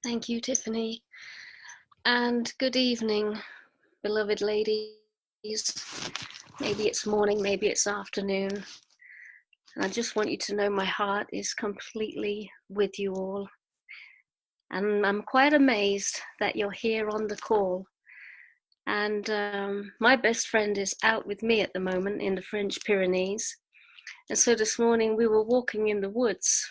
Thank you, Tiffany. And good evening, beloved ladies. Maybe it's morning, maybe it's afternoon. And I just want you to know my heart is completely with you all. And I'm quite amazed that you're here on the call. And my best friend is out with me at the moment in the French Pyrenees. And so this morning we were walking in the woods,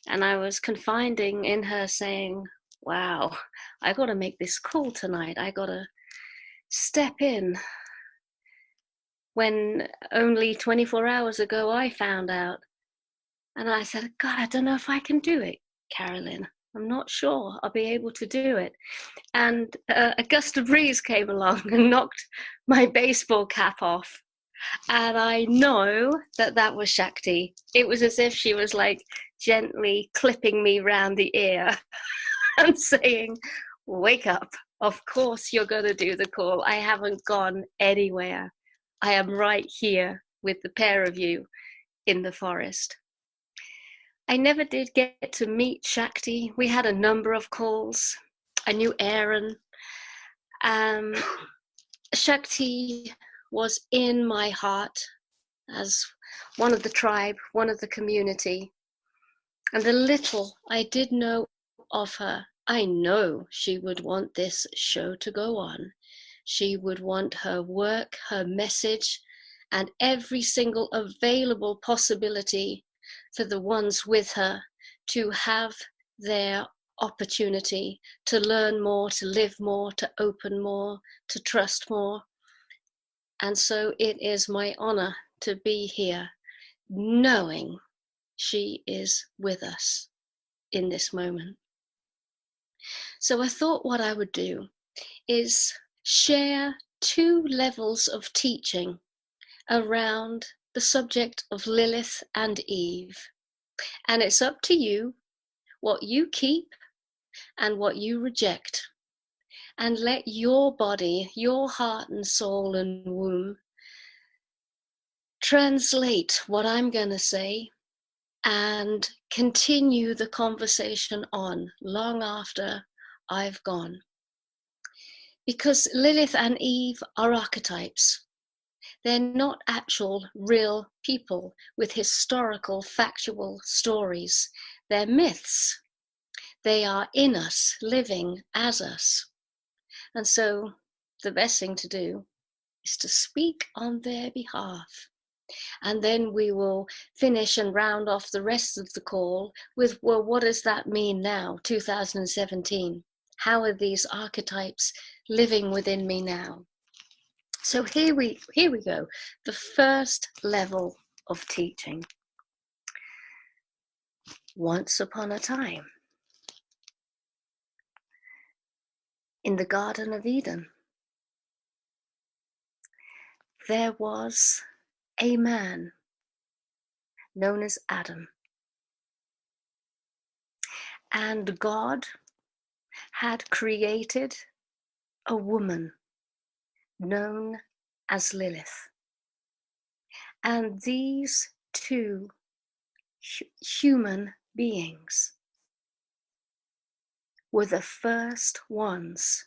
and I was confiding in her saying, wow, I got to make this call tonight. I got to step in. When only 24 hours ago I found out. And I said, God, I don't know if I can do it, Carolyn. I'm not sure I'll be able to do it. And a gust of breeze came along and knocked my baseball cap off. And I know that that was Shakti. It was as if she was like gently clipping me round the ear and saying, wake up. Of course you're going to do the call. I haven't gone anywhere. I am right here with the pair of you in the forest. I never did get to meet Shakti. We had a number of calls. I knew Aaron. Shakti was in my heart as one of the tribe, one of the community. And the little I did know of her, I know she would want this show to go on. She would want her work, her message, and every single available possibility for the ones with her to have their opportunity to learn more, to live more, to open more, to trust more. And so it is my honor to be here, knowing she is with us in this moment. So I thought what I would do is share 2 levels of teaching around the subject of Lilith and Eve. And it's up to you what you keep and what you reject. And let your body, your heart and soul and womb translate what I'm going to say and continue the conversation on long after I've gone. Because Lilith and Eve are archetypes. They're not actual, real people with historical, factual stories. They're myths. They are in us, living as us. And so the best thing to do is to speak on their behalf. And then we will finish and round off the rest of the call with, well, what does that mean now, 2017? How are these archetypes living within me now? So here we go, the first level of teaching. Once upon a time, in the Garden of Eden, there was a man known as Adam. And God had created a woman known as Lilith. And these 2 human beings were the first ones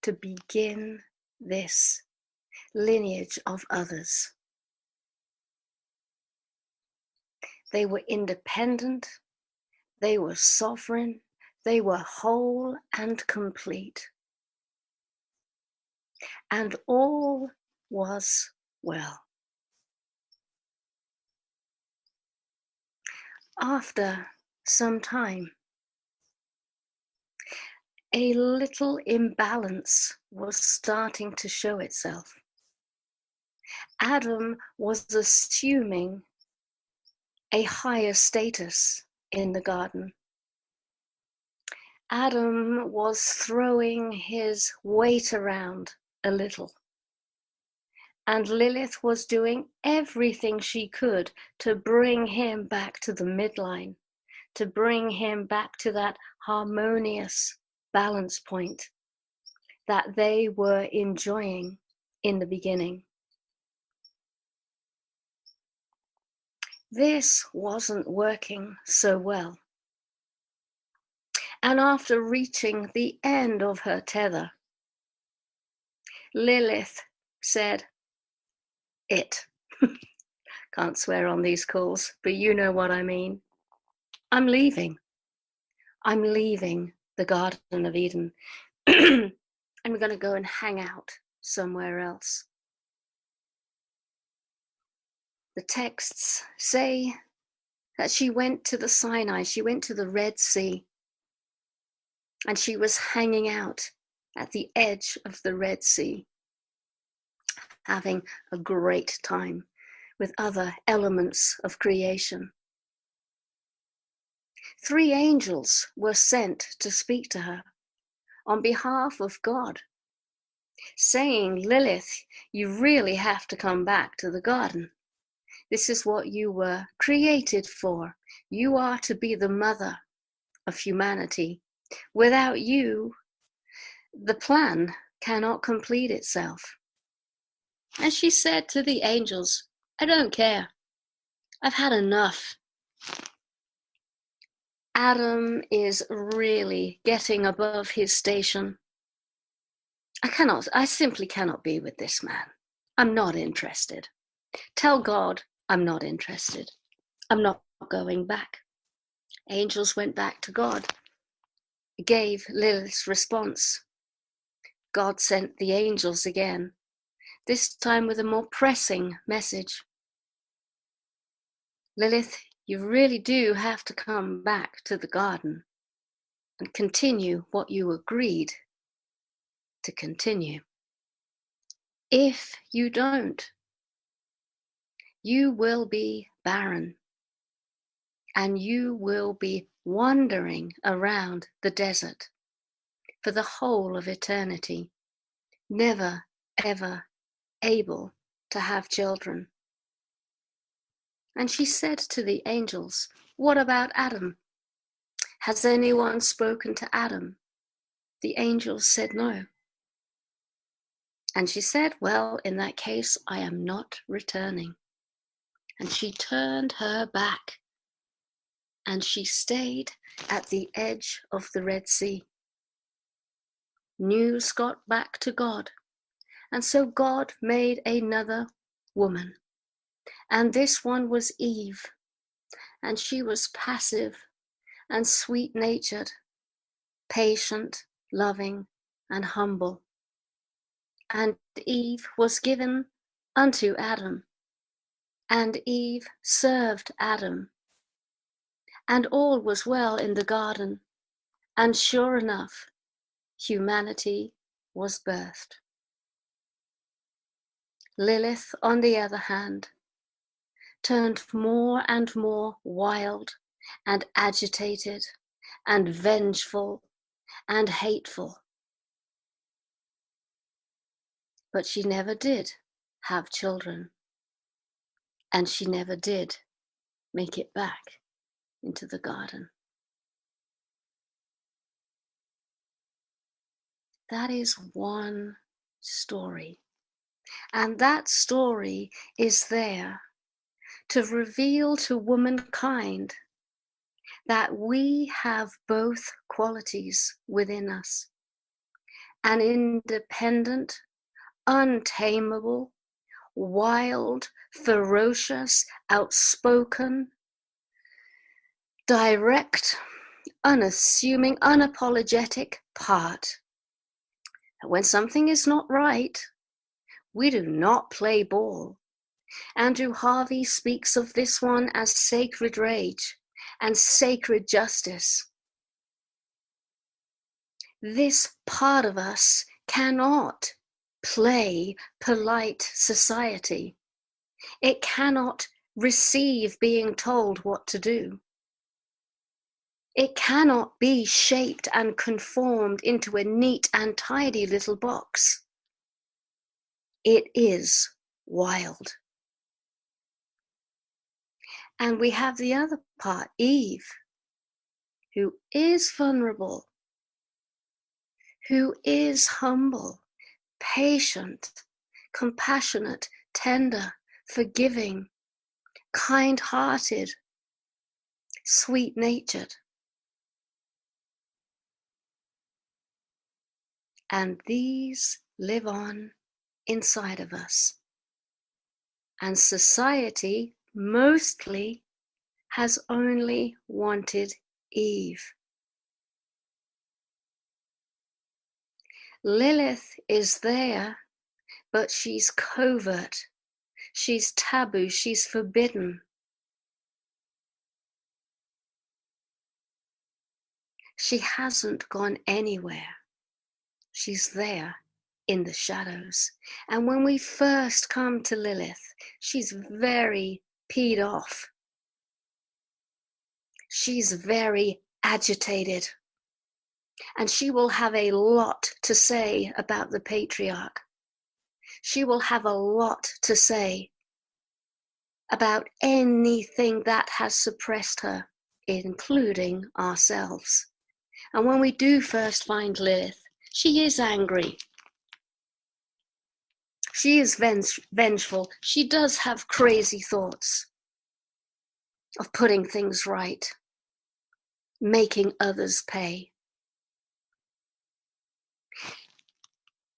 to begin this lineage of others. They were independent, they were sovereign, they were whole and complete. And all was well. After some time, a little imbalance was starting to show itself. Adam was assuming a higher status in the garden. Adam was throwing his weight around a little. And Lilith was doing everything she could to bring him back to the midline, to bring him back to that harmonious balance point that they were enjoying in the beginning. This wasn't working so well. And after reaching the end of her tether, Lilith said, "It." Can't swear on these calls, but you know what I mean. I'm leaving. I'm leaving the Garden of Eden. I'm going to go and hang out somewhere else. The texts say that she went to the Sinai, she went to the Red Sea, and she was hanging out at the edge of the Red Sea, having a great time with other elements of creation. 3 angels were sent to speak to her on behalf of God, saying, "Lilith, you really have to come back to the garden. This is what you were created for. You are to be the mother of humanity. Without you, the plan cannot complete itself." And she said to the angels, "I don't care. I've had enough. Adam is really getting above his station. I simply cannot be with this man. I'm not interested. Tell God I'm not interested. I'm not going back." Angels went back to God, gave Lilith's response. God sent the angels again, this time with a more pressing message. "Lilith, you really do have to come back to the garden and continue what you agreed to continue. If you don't, you will be barren and you will be wandering around the desert for the whole of eternity, never, ever able to have children." And she said to the angels, "What about Adam? Has anyone spoken to Adam?" The angels said no. And she said, "Well, in that case, I am not returning." And she turned her back and she stayed at the edge of the Red Sea. News got back to God, and so God made another woman. And this one was Eve, and she was passive and sweet-natured, patient, loving, and humble. And Eve was given unto Adam, and Eve served Adam. And all was well in the garden, and sure enough, humanity was birthed. Lilith, on the other hand, turned more and more wild and agitated and vengeful and hateful. But she never did have children, and she never did make it back into the garden. That is one story, and that story is there to reveal to womankind that we have both qualities within us: an independent, untamable, wild, ferocious, outspoken, direct, unassuming, unapologetic part. When something is not right, we do not play ball. Andrew Harvey speaks of this one as sacred rage and sacred justice. This part of us cannot play polite society. It cannot receive being told what to do. It cannot be shaped and conformed into a neat and tidy little box. It is wild. And we have the other part, Eve, who is vulnerable, who is humble, patient, compassionate, tender, forgiving, kind-hearted, sweet-natured. And these live on inside of us. And society mostly has only wanted Eve. Lilith is there, but she's covert. She's taboo. She's forbidden. She hasn't gone anywhere. She's there in the shadows. And when we first come to Lilith, she's very peed off. She's very agitated. And she will have a lot to say about the patriarch. She will have a lot to say about anything that has suppressed her, including ourselves. And when we do first find Lilith, she is angry. She is vengeful. She does have crazy thoughts of putting things right, making others pay.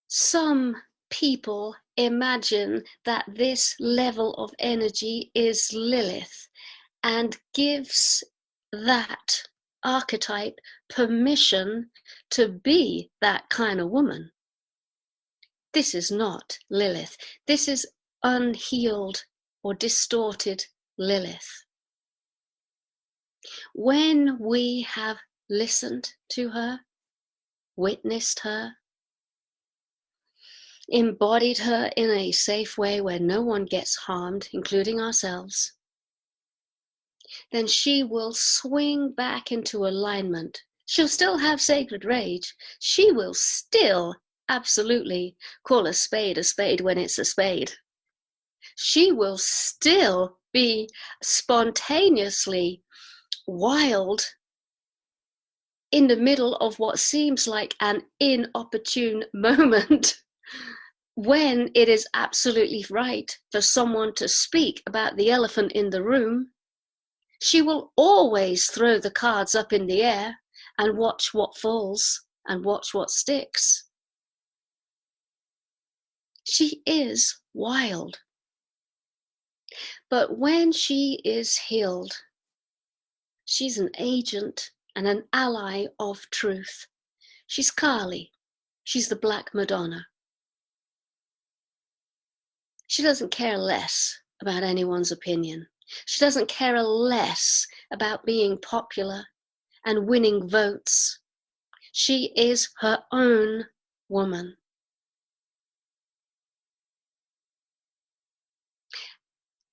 Some people imagine that this level of energy is Lilith and gives that archetype permission to be that kind of woman. This is not Lilith. This is unhealed or distorted Lilith. When we have listened to her, witnessed her, embodied her in a safe way where no one gets harmed, including ourselves, then she will swing back into alignment. She'll still have sacred rage. She will still absolutely call a spade when it's a spade. She will still be spontaneously wild in the middle of what seems like an inopportune moment when it is absolutely right for someone to speak about the elephant in the room. She will always throw the cards up in the air and watch what falls and watch what sticks. She is wild. But when she is healed, she's an agent and an ally of truth. She's Kali. She's the Black Madonna. She doesn't care less about anyone's opinion. She doesn't care less about being popular and winning votes. She is her own woman.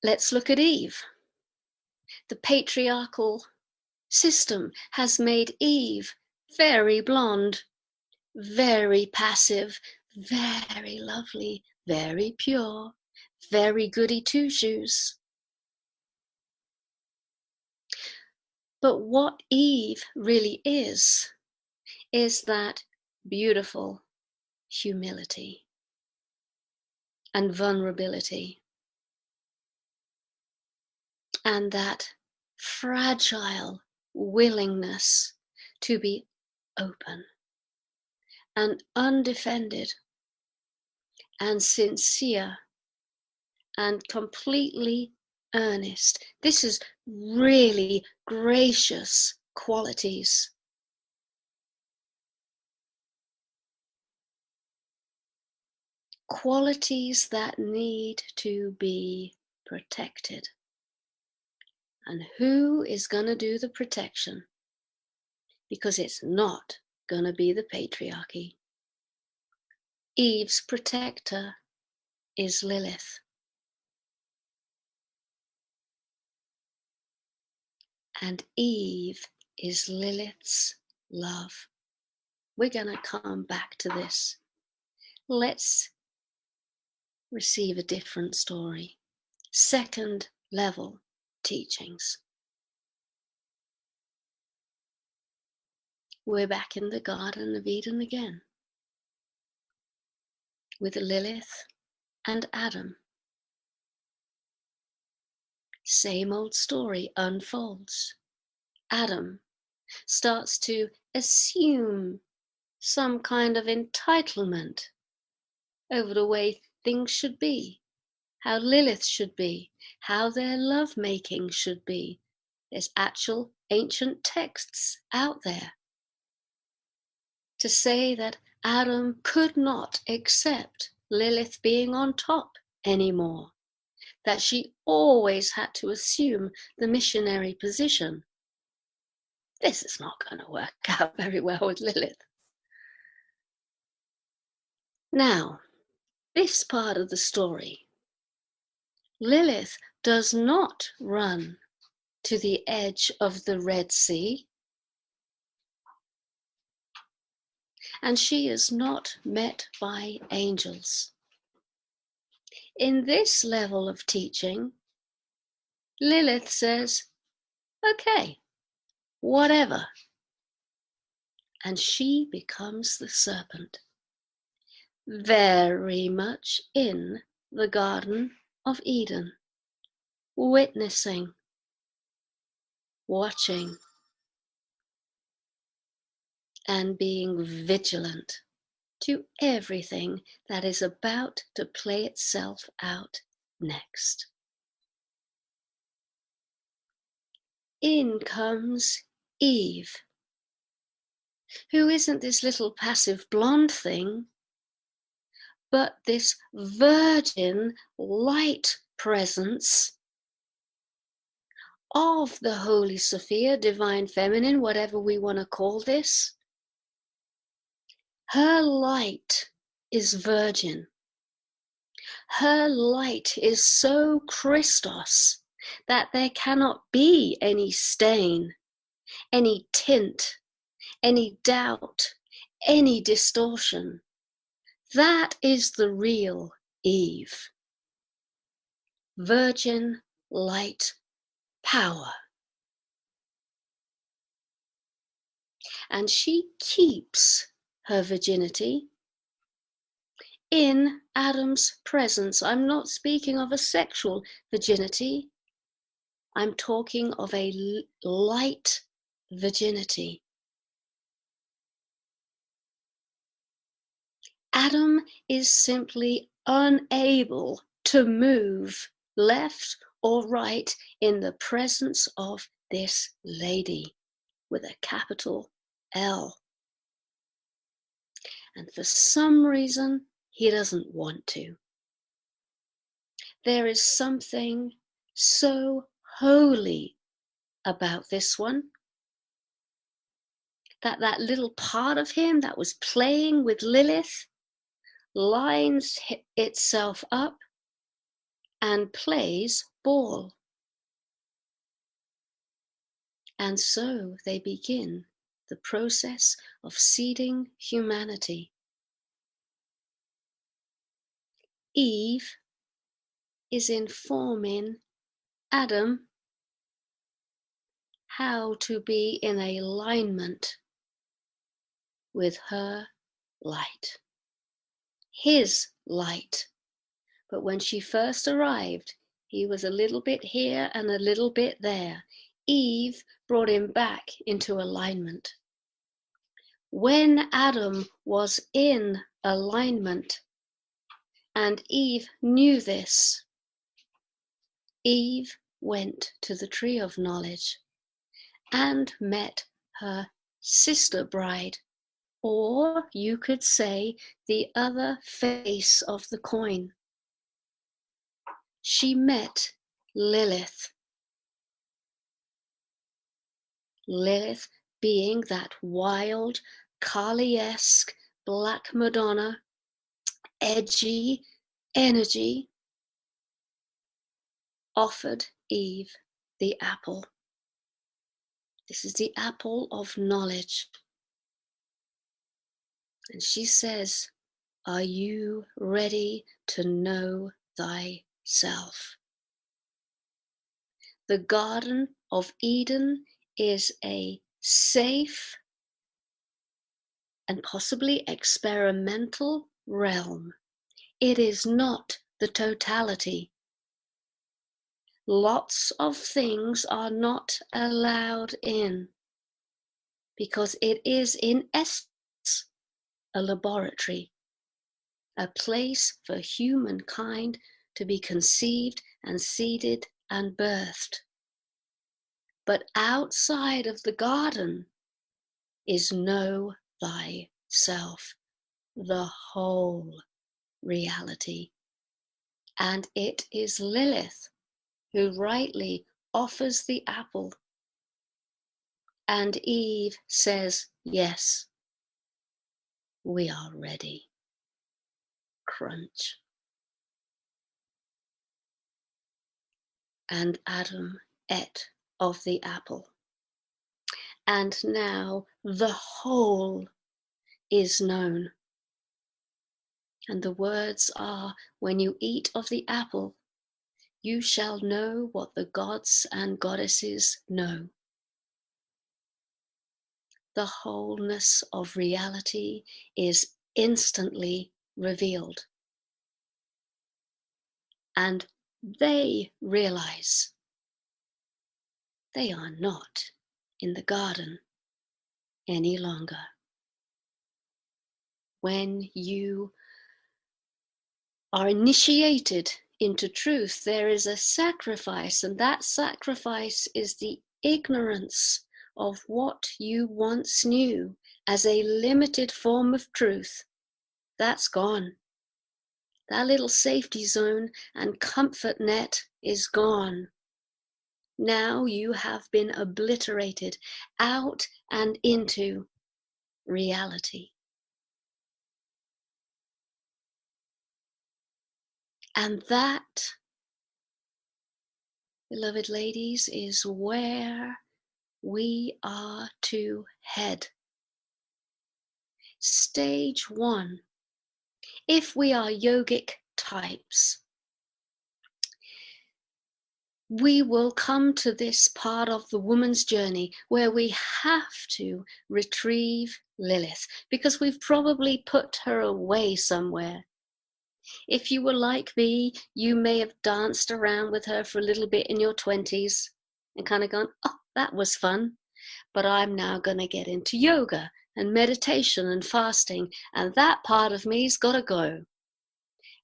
Let's look at Eve. The patriarchal system has made Eve very blonde, very passive, very lovely, very pure, very goody two-shoes. But what Eve really is that beautiful humility and vulnerability, and that fragile willingness to be open and undefended and sincere and completely earnest. This is really gracious qualities. Qualities that need to be protected. And who is going to do the protection? Because it's not going to be the patriarchy. Eve's protector is Lilith. And Eve is Lilith's love. We're going to come back to this. Let's receive a different story. Second level teachings. We're back in the Garden of Eden again with Lilith and Adam. Same old story unfolds. Adam starts to assume some kind of entitlement over the way things should be, how Lilith should be, how their lovemaking should be. There's actual ancient texts out there to say that Adam could not accept Lilith being on top anymore, that she always had to assume the missionary position. This is not going to work out very well with Lilith. Now, this part of the story, Lilith does not run to the edge of the Red Sea, and she is not met by angels. In this level of teaching, Lilith says, okay, whatever. And she becomes the serpent, very much in the Garden of Eden, witnessing, watching, and being vigilant to everything that is about to play itself out next. In comes Eve, who isn't this little passive blonde thing, but this virgin light presence of the Holy Sophia, divine feminine, whatever we want to call this. Her light is virgin. Her light is so Christos that there cannot be any stain, any tint, any doubt, any distortion. That is the real Eve. Virgin light power. And she keeps her virginity in Adam's presence. I'm not speaking of a sexual virginity. I'm talking of a light virginity. Adam is simply unable to move left or right in the presence of this lady with a capital L. And for some reason, he doesn't want to. There is something so holy about this one, that little part of him that was playing with Lilith lines itself up and plays ball. And so they begin the process of seeding humanity. Eve is informing Adam how to be in alignment with her light, his light. But when she first arrived, he was a little bit here and a little bit there. Eve brought him back into alignment. When Adam was in alignment, and Eve knew this, Eve went to the tree of knowledge and met her sister bride, or you could say the other face of the coin. She met Lilith. Lilith being that wild, Kali-esque Black Madonna, edgy energy, offered Eve the apple. This is the apple of knowledge. And she says, are you ready to know thyself? The Garden of Eden is a safe and possibly experimental realm. It is not the totality. Lots of things are not allowed in because it is in essence a laboratory, a place for humankind to be conceived and seeded and birthed. But outside of the garden is know thyself, the whole reality. And it is Lilith who rightly offers the apple. And Eve says, yes, we are ready. Crunch. And Adam ate of the apple. And now the whole is known. And the words are, when you eat of the apple, you shall know what the gods and goddesses know. The wholeness of reality is instantly revealed. And they realize they are not in the garden any longer. When you are initiated into truth, there is a sacrifice, and that sacrifice is the ignorance of what you once knew as a limited form of truth. That's gone. That little safety zone and comfort net is gone. Now you have been obliterated out and into reality. And that, beloved ladies, is where we are to head. Stage 1. If we are yogic types, we will come to this part of the woman's journey where we have to retrieve Lilith, because we've probably put her away somewhere. If you were like me, you may have danced around with her for a little bit in your 20s and kind of gone, oh, that was fun. But I'm now going to get into yoga and meditation and fasting, and that part of me's got to go.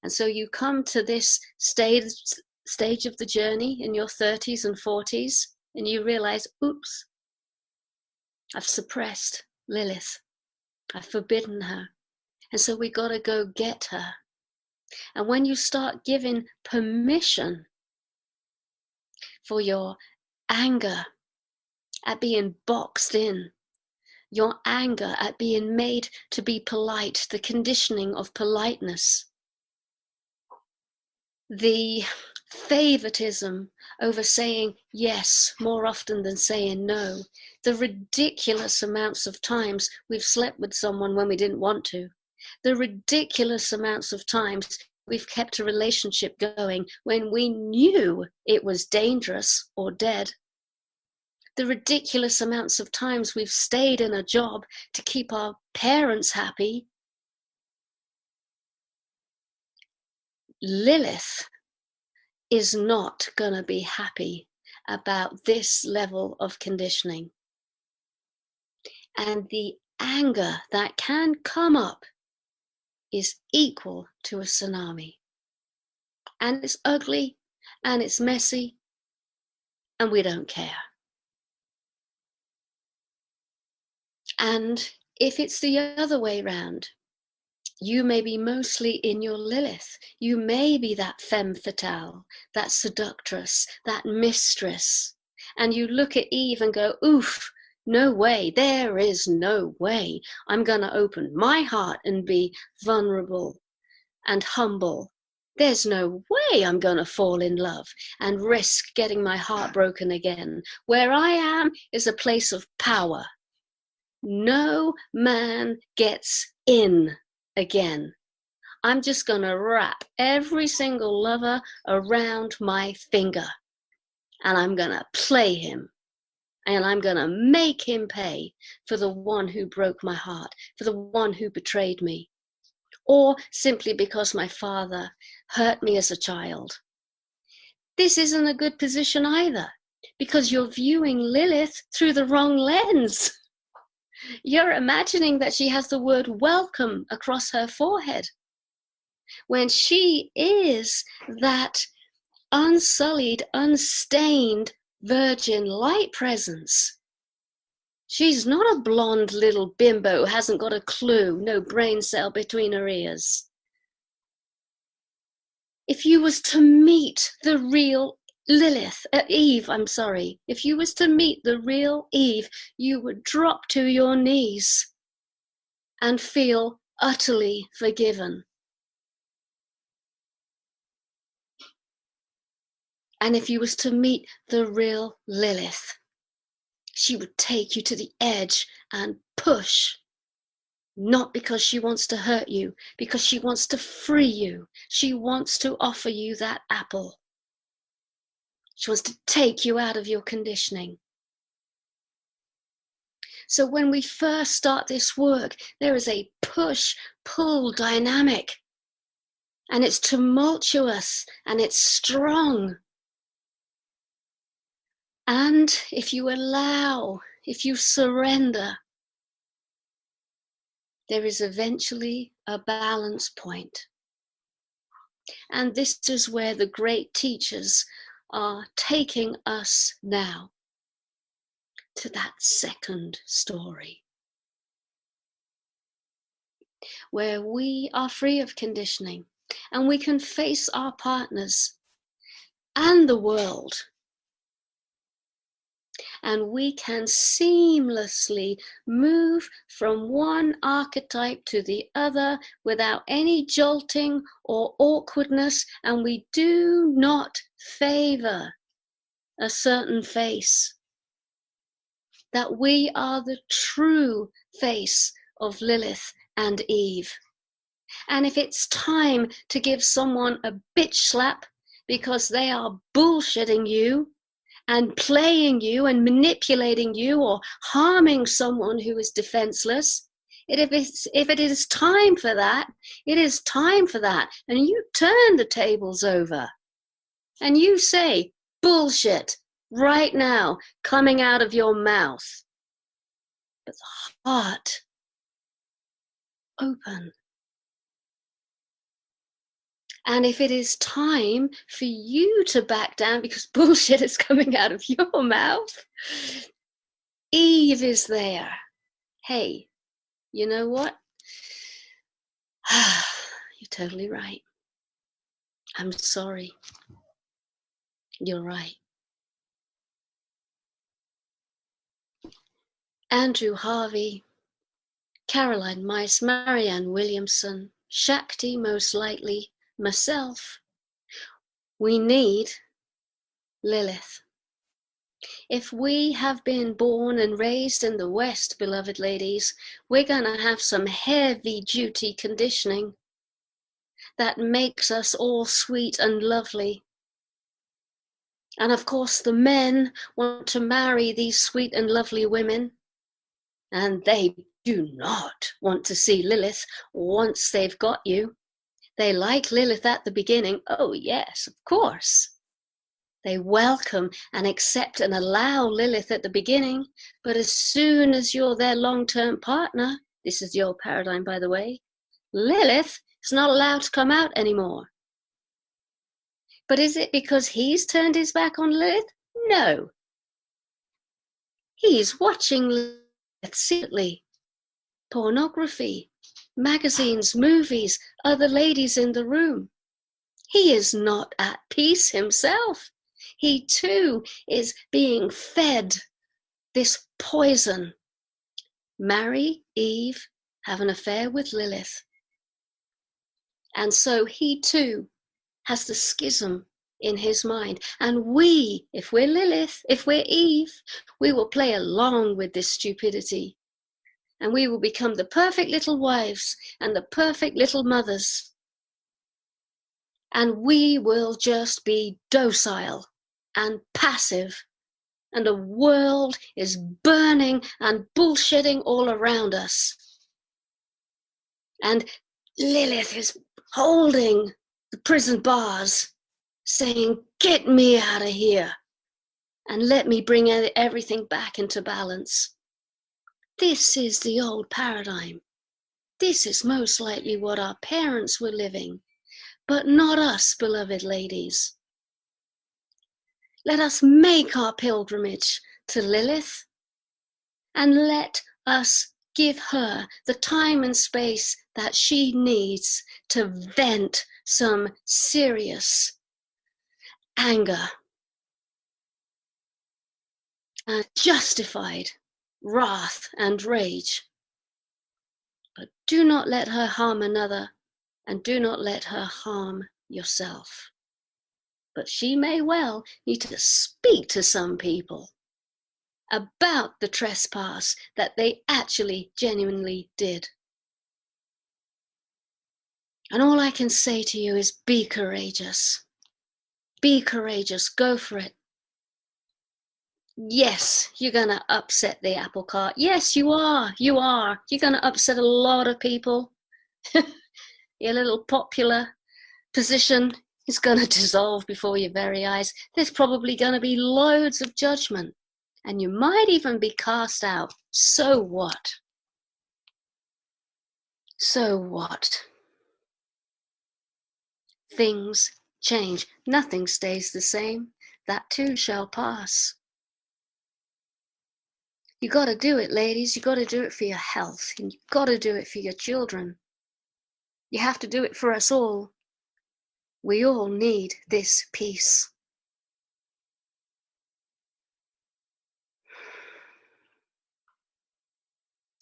And so you come to this stage of the journey in your 30s and 40s, and you realize, oops, I've suppressed Lilith. I've forbidden her. And so we got to go get her. And when you start giving permission for your anger at being boxed in, your anger at being made to be polite, the conditioning of politeness, the favoritism over saying yes more often than saying no, the ridiculous amounts of times we've slept with someone when we didn't want to, the ridiculous amounts of times we've kept a relationship going when we knew it was dangerous or dead, the ridiculous amounts of times we've stayed in a job to keep our parents happy. Lilith is not going to be happy about this level of conditioning. And the anger that can come up is equal to a tsunami. And it's ugly, and it's messy, and we don't care. And if it's the other way round, you may be mostly in your Lilith. You may be that femme fatale, that seductress, that mistress. And you look at Eve and go, oof, no way, there is no way. I'm going to open my heart and be vulnerable and humble. There's no way I'm going to fall in love and risk getting my heart broken again. Where I am is a place of power. No man gets in again. I'm just going to wrap every single lover around my finger, and I'm going to play him, and I'm going to make him pay for the one who broke my heart, for the one who betrayed me, or simply because my father hurt me as a child. This isn't a good position either, because you're viewing Lilith through the wrong lens. You're imagining that she has the word welcome across her forehead, when she is that unsullied, unstained, virgin light presence. She's not a blonde little bimbo, hasn't got a clue, no brain cell between her ears. If you was to meet the real Eve, if you was to meet the real Eve, you would drop to your knees and feel utterly forgiven. And if you was to meet the real Lilith, she would take you to the edge and push, not because she wants to hurt you, because she wants to free you. She wants to offer you that apple. She wants to take you out of your conditioning. So when we first start this work, there is a push-pull dynamic. And it's tumultuous and it's strong. And if you allow, if you surrender, there is eventually a balance point. And this is where the great teachers are taking us now, to that second story, where we are free of conditioning and we can face our partners and the world. And we can seamlessly move from one archetype to the other without any jolting or awkwardness, and we do not favor a certain face. That we are the true face of Lilith and Eve. And if it's time to give someone a bitch slap because they are bullshitting you, and playing you and manipulating you or harming someone who is defenseless, if it is time for that, it is time for that. And you turn the tables over and you say, bullshit, right now, coming out of your mouth. But the heart, open. And if it is time for you to back down because bullshit is coming out of your mouth, Eve is there. Hey, you know what? You're totally right. I'm sorry. You're right. Andrew Harvey, Caroline Mice, Marianne Williamson, Shakti most likely, myself. We need Lilith. If we have been born and raised in the West, beloved ladies, we're going to have some heavy-duty conditioning that makes us all sweet and lovely. And of course, the men want to marry these sweet and lovely women, and they do not want to see Lilith once they've got you. They like Lilith at the beginning. Oh, yes, of course. They welcome and accept and allow Lilith at the beginning, but as soon as you're their long-term partner, this is your paradigm, by the way, Lilith is not allowed to come out anymore. But is it because he's turned his back on Lilith? No. He's watching Lilith secretly. Pornography, magazines, movies, other ladies in the room. He is not at peace himself. He too is being fed this poison. Marry Eve, have an affair with Lilith. And so he too has the schism in his mind. And we, if we're Lilith, if we're Eve, we will play along with this stupidity. And we will become the perfect little wives and the perfect little mothers. And we will just be docile and passive. And the world is burning and bullshitting all around us. And Lilith is holding the prison bars, saying, get me out of here and let me bring everything back into balance. This is the old paradigm. This is most likely what our parents were living, but not us, beloved ladies. Let us make our pilgrimage to Lilith, and let us give her the time and space that she needs to vent some serious anger and justified wrath and rage. But do not let her harm another, and do not let her harm yourself. But she may well need to speak to some people about the trespass that they actually genuinely did. And all I can say to you is be courageous. Be courageous. Go for it. Yes, you're going to upset the apple cart. Yes, you are. You are. You're going to upset a lot of people. Your little popular position is going to dissolve before your very eyes. There's probably going to be loads of judgment. And you might even be cast out. So what? So what? Things change. Nothing stays the same. That too shall pass. You got to do it, ladies. You got to do it for your health. And you got to do it for your children. You have to do it for us all. We all need this peace.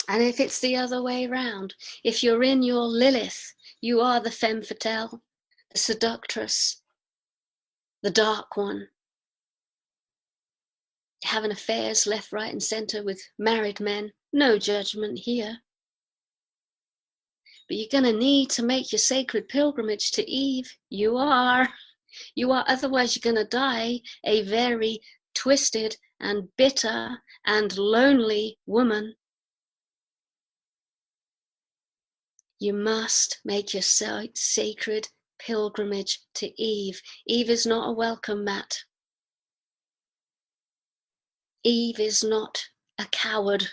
And if it's the other way round, if you're in your Lilith, you are the femme fatale, the seductress, the dark one, having affairs left, right, and centre with married men. No judgment here. But you're going to need to make your sacred pilgrimage to Eve. You are. You are. Otherwise, you're going to die a very twisted and bitter and lonely woman. You must make your sacred pilgrimage to Eve. Eve is not a welcome mat. Eve is not a coward.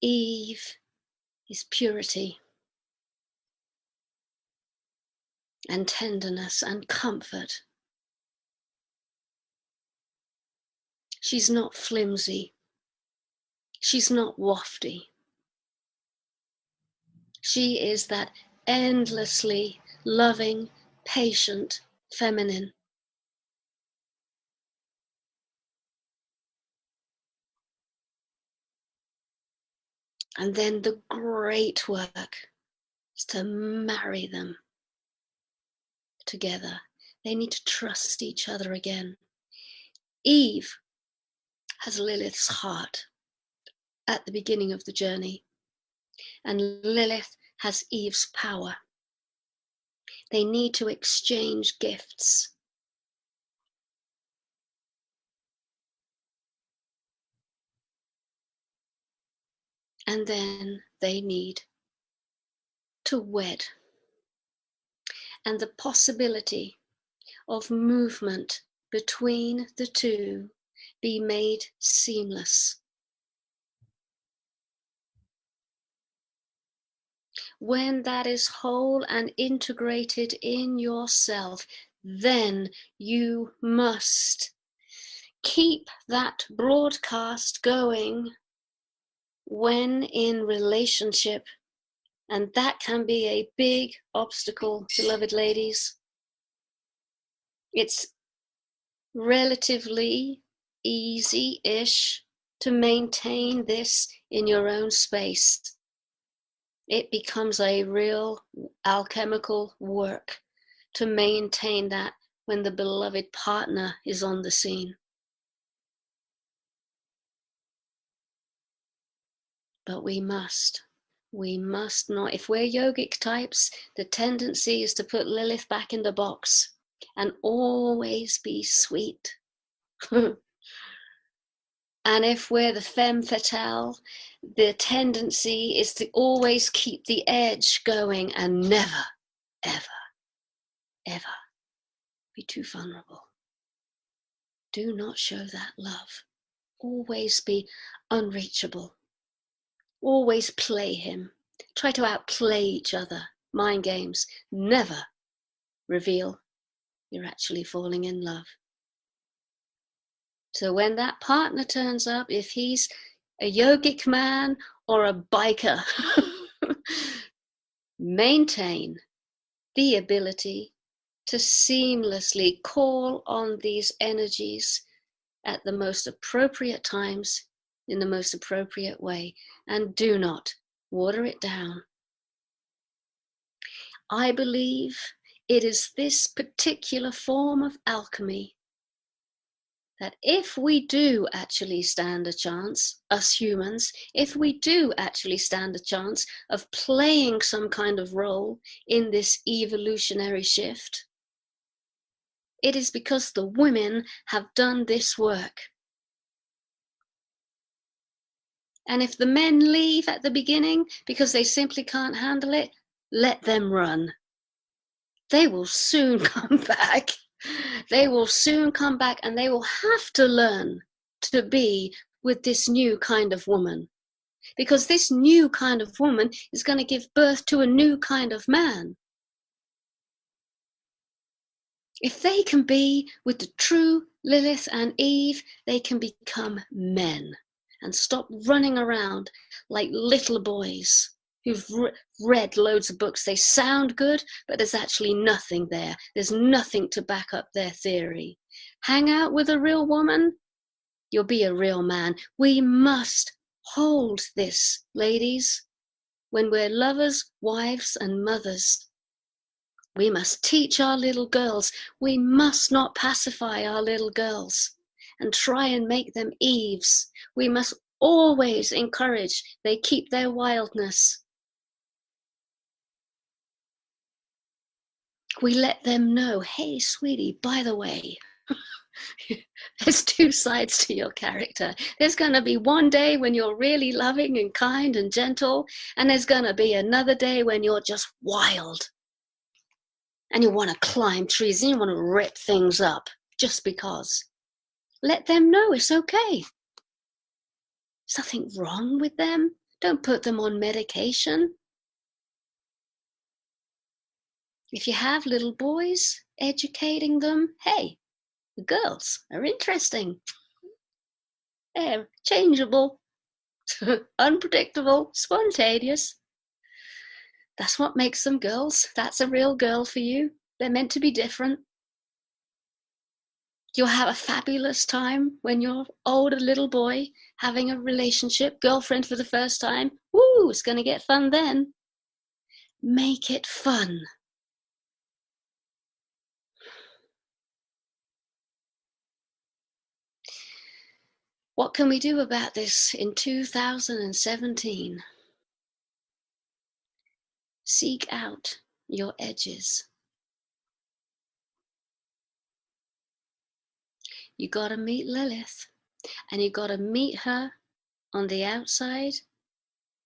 Eve is purity and tenderness and comfort. She's not flimsy. She's not wafty. She is that endlessly loving, patient feminine. And then the great work is to marry them together. They need to trust each other again. Eve has Lilith's heart at the beginning of the journey, and Lilith has Eve's power. They need to exchange gifts. And then they need to wed. And the possibility of movement between the two be made seamless. When that is whole and integrated in yourself, then you must keep that broadcast going when in relationship. And that can be a big obstacle, beloved ladies. It's relatively easy-ish to maintain this in your own space. It becomes a real alchemical work to maintain that when the beloved partner is on the scene. But we must not. If we're yogic types, the tendency is to put Lilith back in the box and always be sweet. And if we're the femme fatale, the tendency is to always keep the edge going and never, ever, ever be too vulnerable. do not show that love. Always be unreachable. Always play him. Try to outplay each other. Mind games. Never reveal you're actually falling in love. So when that partner turns up, if he's a yogic man or a biker, maintain the ability to seamlessly call on these energies at the most appropriate times in the most appropriate way, and do not water it down. I believe it is this particular form of alchemy that if we do actually stand a chance, us humans, if we do actually stand a chance of playing some kind of role in this evolutionary shift, it is because the women have done this work. And if the men leave at the beginning because they simply can't handle it, let them run. They will soon come back. They will soon come back, and they will have to learn to be with this new kind of woman. Because this new kind of woman is going to give birth to a new kind of man. If they can be with the true Lilith and Eve, they can become men and stop running around like little boys who've read loads of books. They sound good, but there's actually nothing there. There's nothing to back up their theory. Hang out with a real woman, you'll be a real man. We must hold this, ladies, when we're lovers, wives, and mothers. We must teach our little girls. We must not pacify our little girls and try and make them Eves. We must always encourage they keep their wildness. We let them know, hey, sweetie, by the way, there's two sides to your character. There's going to be one day when you're really loving and kind and gentle, and there's going to be another day when you're just wild. And you want to climb trees and you want to rip things up just because. Let them know it's okay. There's nothing wrong with them. Don't put them on medication. If you have little boys, educating them, hey, the girls are interesting. They're changeable, unpredictable, spontaneous. That's what makes them girls. That's a real girl for you. They're meant to be different. You'll have a fabulous time when you're older little boy having a relationship, girlfriend for the first time. Woo, it's going to get fun then. Make it fun. What can we do about this in 2017? Seek out your edges. You got to meet Lilith, and you got to meet her on the outside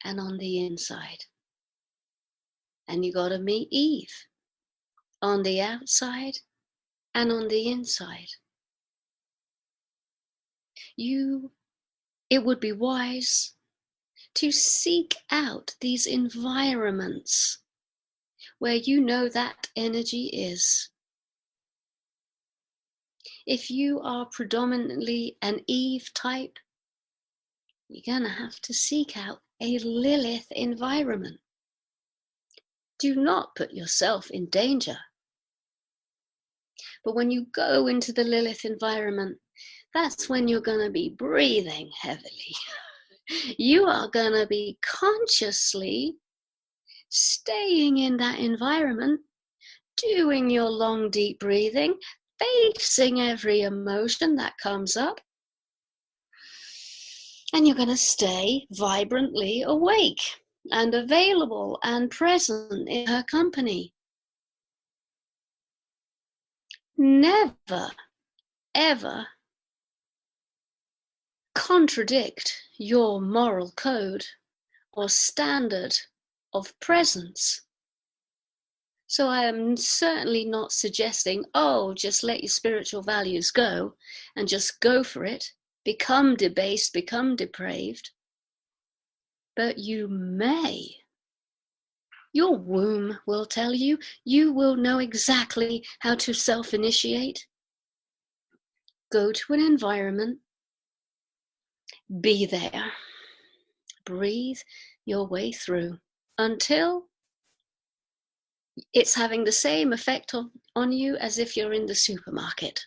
and on the inside. And you got to meet Eve on the outside and on the inside. It would be wise to seek out these environments where you know that energy is. If you are predominantly an Eve type, you're going to have to seek out a Lilith environment. Do not put yourself in danger. But when you go into the Lilith environment, that's when you're going to be breathing heavily. You are going to be consciously staying in that environment, doing your long, deep breathing, facing every emotion that comes up. And you're going to stay vibrantly awake and available and present in her company. Never, ever contradict your moral code or standard of presence So I am certainly not suggesting, oh, just let your spiritual values go and just go for it, become debased, become depraved. But you may. Your womb will tell you. You will know exactly how to self-initiate. Go to an environment. Be there. Breathe your way through until it's having the same effect on you as if you're in the supermarket.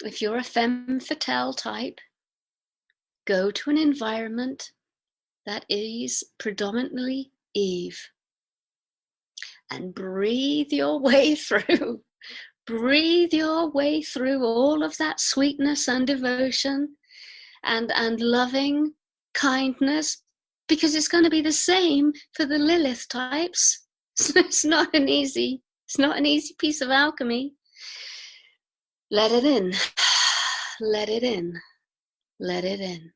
If you're a femme fatale type, go to an environment that is predominantly Eve and breathe your way through. Breathe your way through all of that sweetness and devotion and loving kindness, because it's going to be the same for the Lilith types. It's not an easy piece of alchemy. Let it in. Let it in. Let it in.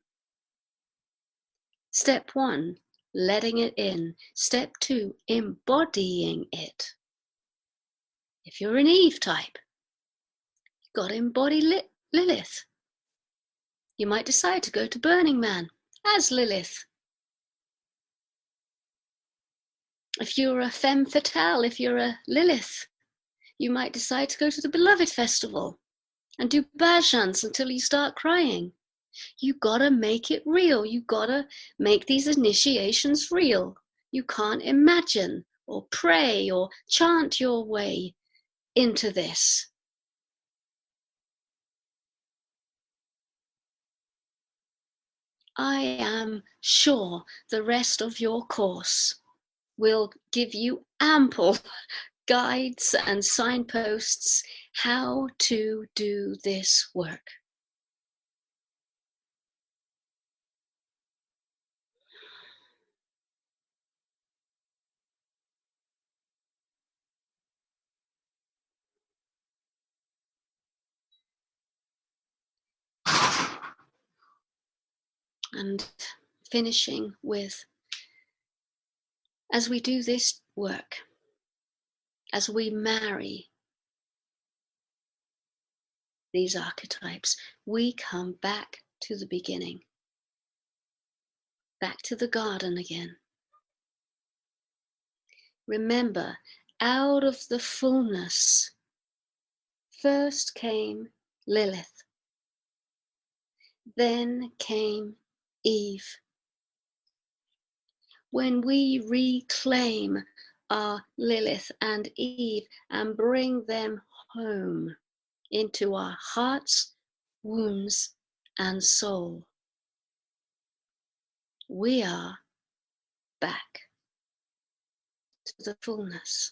Step 1, letting it in. Step 2, embodying it. If you're an Eve type, you've got to embody Lilith. You might decide to go to Burning Man as Lilith. If you're a femme fatale, if you're a Lilith, you might decide to go to the Beloved Festival and do bhajans until you start crying. You gotta make it real. You gotta make these initiations real. You can't imagine or pray or chant your way into this. I am sure the rest of your course will give you ample guides and signposts how to do this work. And finishing with, as we do this work, as we marry these archetypes, we come back to the beginning, back to the garden again. Remember, out of the fullness first came Lilith, then came Eve. When we reclaim our Lilith and Eve and bring them home into our hearts, wombs, and soul, we are back to the fullness.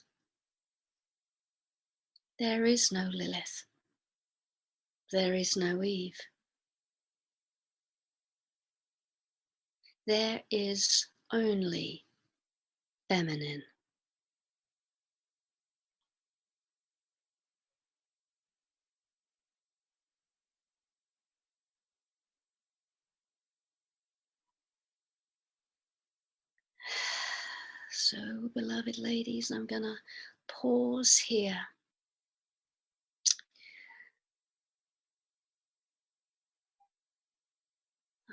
There is no Lilith. There is no Eve. There is only feminine. So, beloved ladies, I'm going to pause here.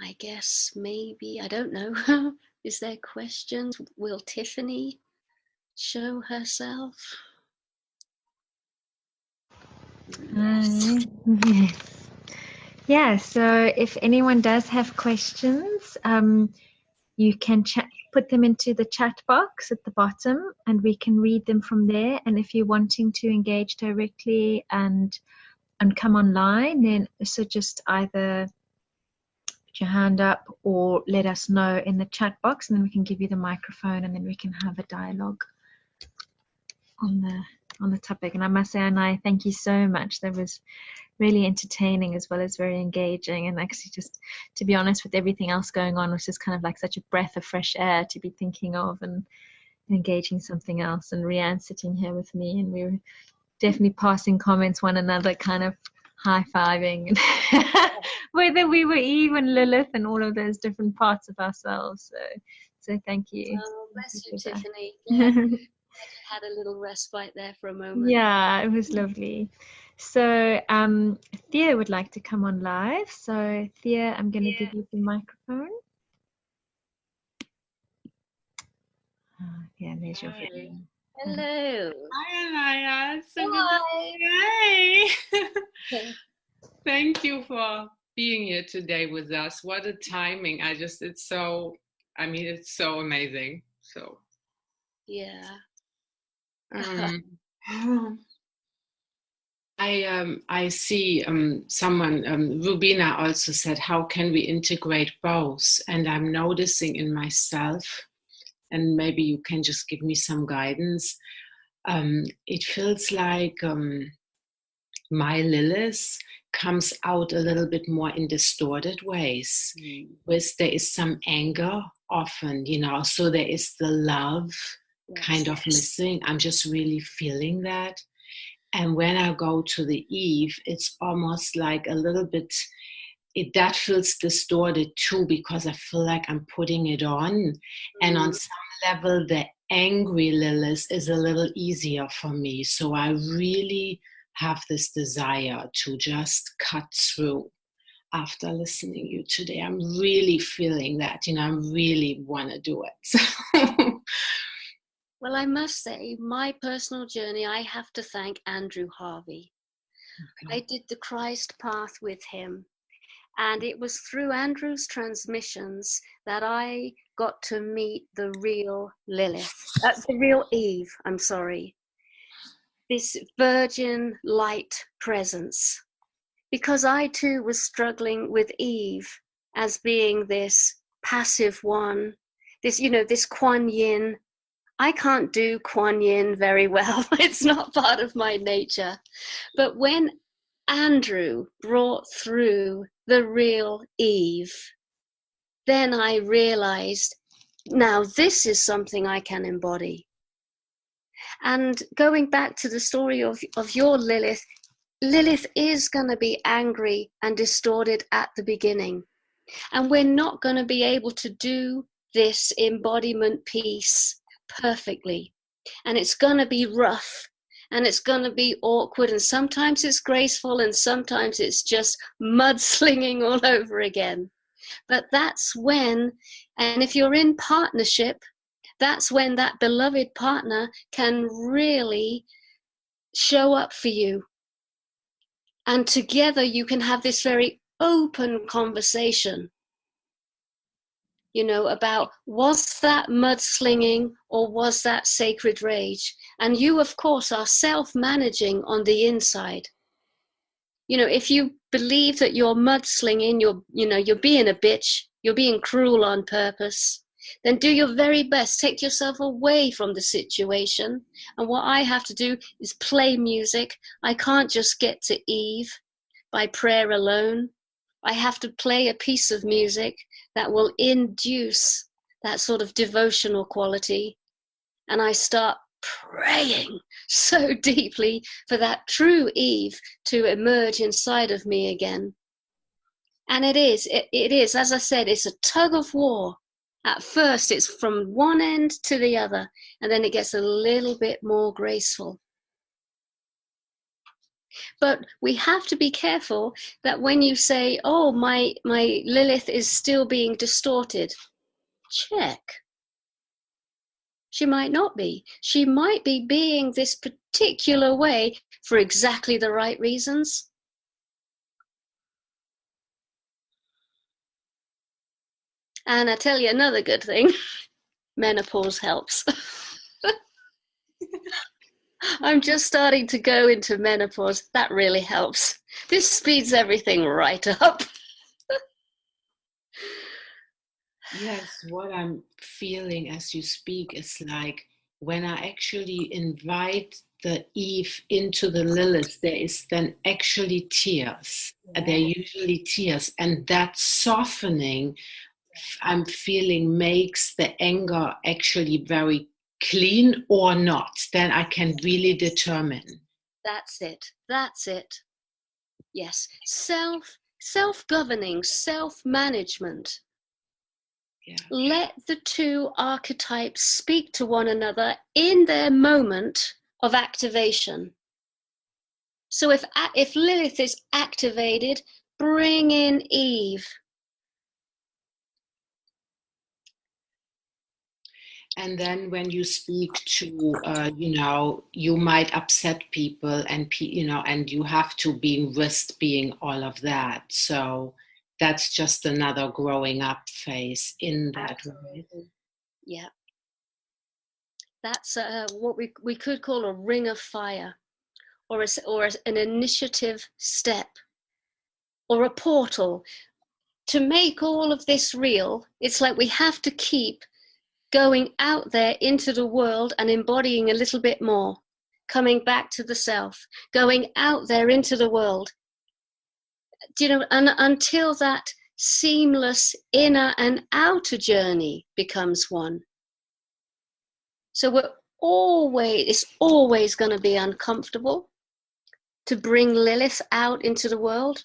I guess maybe, I don't know, is there questions? Will Tiffany show herself? Yes. Yeah, so if anyone does have questions, you can put them into the chat box at the bottom and we can read them from there. And if you're wanting to engage directly and come online, then so just either put your hand up or let us know in the chat box, and then we can give you the microphone and then we can have a dialogue on the topic. And I must say, Anai, thank you so much. That was really entertaining as well as very engaging, and actually, just to be honest, with everything else going on, was just kind of like such a breath of fresh air to be thinking of and engaging something else. And Rianne sitting here with me, and we were definitely passing comments one another, kind of high-fiving whether we were Eve and Lilith and all of those different parts of ourselves. So So thank you. Oh, bless you, Thank Tiffany. you Glad for that. you had a little respite there for a moment. Yeah, it was lovely. So Thea would like to come on live. So Thea, I'm going to give you the microphone. Yeah, there's your video. Hello. Hi, Anaya. So Hi. good to Thank you for being here today with us. What a timing. It's so amazing. So, Yeah. I see someone, Rubina also said, how can we integrate both? And I'm noticing in myself, and maybe you can just give me some guidance. It feels like my Lilith comes out a little bit more in distorted ways, with there is some anger often, so there is the love kind of missing. I'm just really feeling that. And when I go to the Eve, it's almost like a little bit, that feels distorted too, because I feel like I'm putting it on. And on some level, the angry Lilith is a little easier for me. So I really have this desire to just cut through after listening to you today. I'm really feeling that, I really want to do it. Well, I must say, my personal journey, I have to thank Andrew Harvey. Okay. I did the Christ path with him. And it was through Andrew's transmissions that I got to meet the real Lilith, the real Eve, I'm sorry. This virgin light presence. Because I too was struggling with Eve as being this passive one, this Kuan Yin. I can't do Kuan Yin very well. It's not part of my nature. But when Andrew brought through the real Eve, then I realized, now this is something I can embody. And going back to the story of your Lilith, Lilith is going to be angry and distorted at the beginning. And we're not going to be able to do this embodiment piece perfectly. And it's going to be rough and it's going to be awkward. And sometimes it's graceful and sometimes it's just mudslinging all over again. But that's when, and if you're in partnership, that's when that beloved partner can really show up for you. And together you can have this very open conversation, about was that mudslinging or was that sacred rage? And you, of course, are self-managing on the inside. If you believe that you're mudslinging, you're being a bitch, you're being cruel on purpose, then do your very best. Take yourself away from the situation. And what I have to do is play music. I can't just get to Eve by prayer alone. I have to play a piece of music that will induce that sort of devotional quality. And I start praying so deeply for that true Eve to emerge inside of me again. And it is, as I said, it's a tug of war. At first, it's from one end to the other, and then it gets a little bit more graceful. But we have to be careful that when you say, oh, my Lilith is still being distorted, check. She might not be. She might be being this particular way for exactly the right reasons. And I tell you another good thing, menopause helps. I'm just starting to go into menopause. That really helps. This speeds everything right up. Yes, what I'm feeling as you speak is like when I actually invite the Eve into the Lilith, there is then actually tears. Yeah. They're usually tears. And that softening I'm feeling makes the anger actually very clean or not. Then I can really determine. That's it. That's it. Yes. Self-governing, self-management. Let the two archetypes speak to one another in their moment of activation. So if Lilith is activated, bring in Eve. And then when you speak to, you might upset people, and and you have to be risk being all of that. So that's just another growing up phase in that. Right? Yeah. That's what we could call a ring of fire, or an initiative step, or a portal. To make all of this real, it's like we have to keep going out there into the world and embodying a little bit more, coming back to the self, going out there into the world, and until that seamless inner and outer journey becomes one. So it's always going to be uncomfortable to bring Lilith out into the world,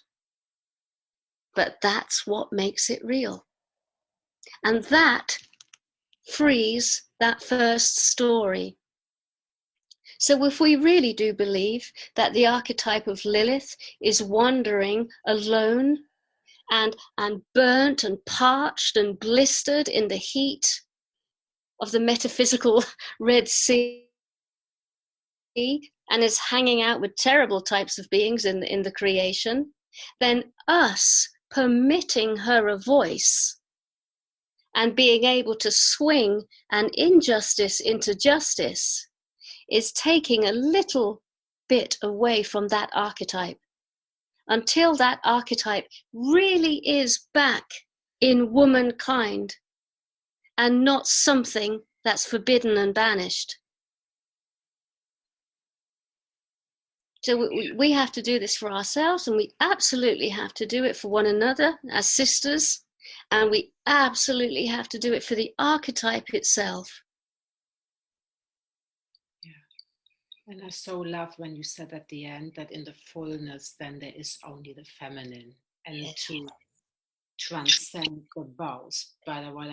but that's what makes it real. And that frees that first story. So if we really do believe that the archetype of Lilith is wandering alone and burnt and parched and blistered in the heat of the metaphysical Red Sea, and is hanging out with terrible types of beings in the creation, then us permitting her a voice and being able to swing an injustice into justice is taking a little bit away from that archetype, until that archetype really is back in womankind and not something that's forbidden and banished. So we have to do this for ourselves, and we absolutely have to do it for one another as sisters, and we absolutely have to do it for the archetype itself. And I so love when you said at the end that in the fullness, then there is only the feminine, and to transcend the both. But what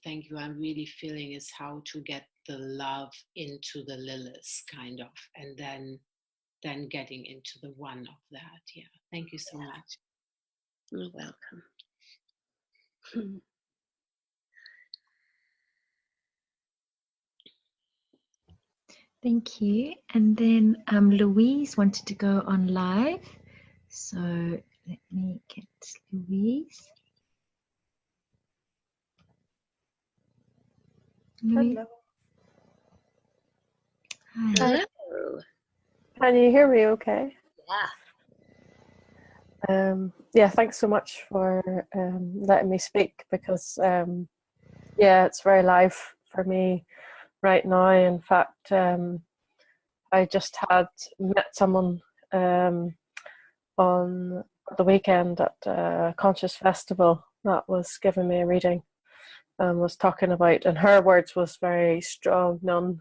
thank you, I'm really feeling is how to get the love into the Lilith, kind of, and then getting into the one of that. Yeah, thank you so much. You're welcome. Thank you. And then Louise wanted to go on live. So let me get Louise. Hello. Hi. Hello. Can you hear me okay? Yeah. Yeah, thanks so much for letting me speak, because it's very live for me right now. In fact, I just met someone on the weekend at a conscious festival that was giving me a reading and was talking about, and her words was very strong nun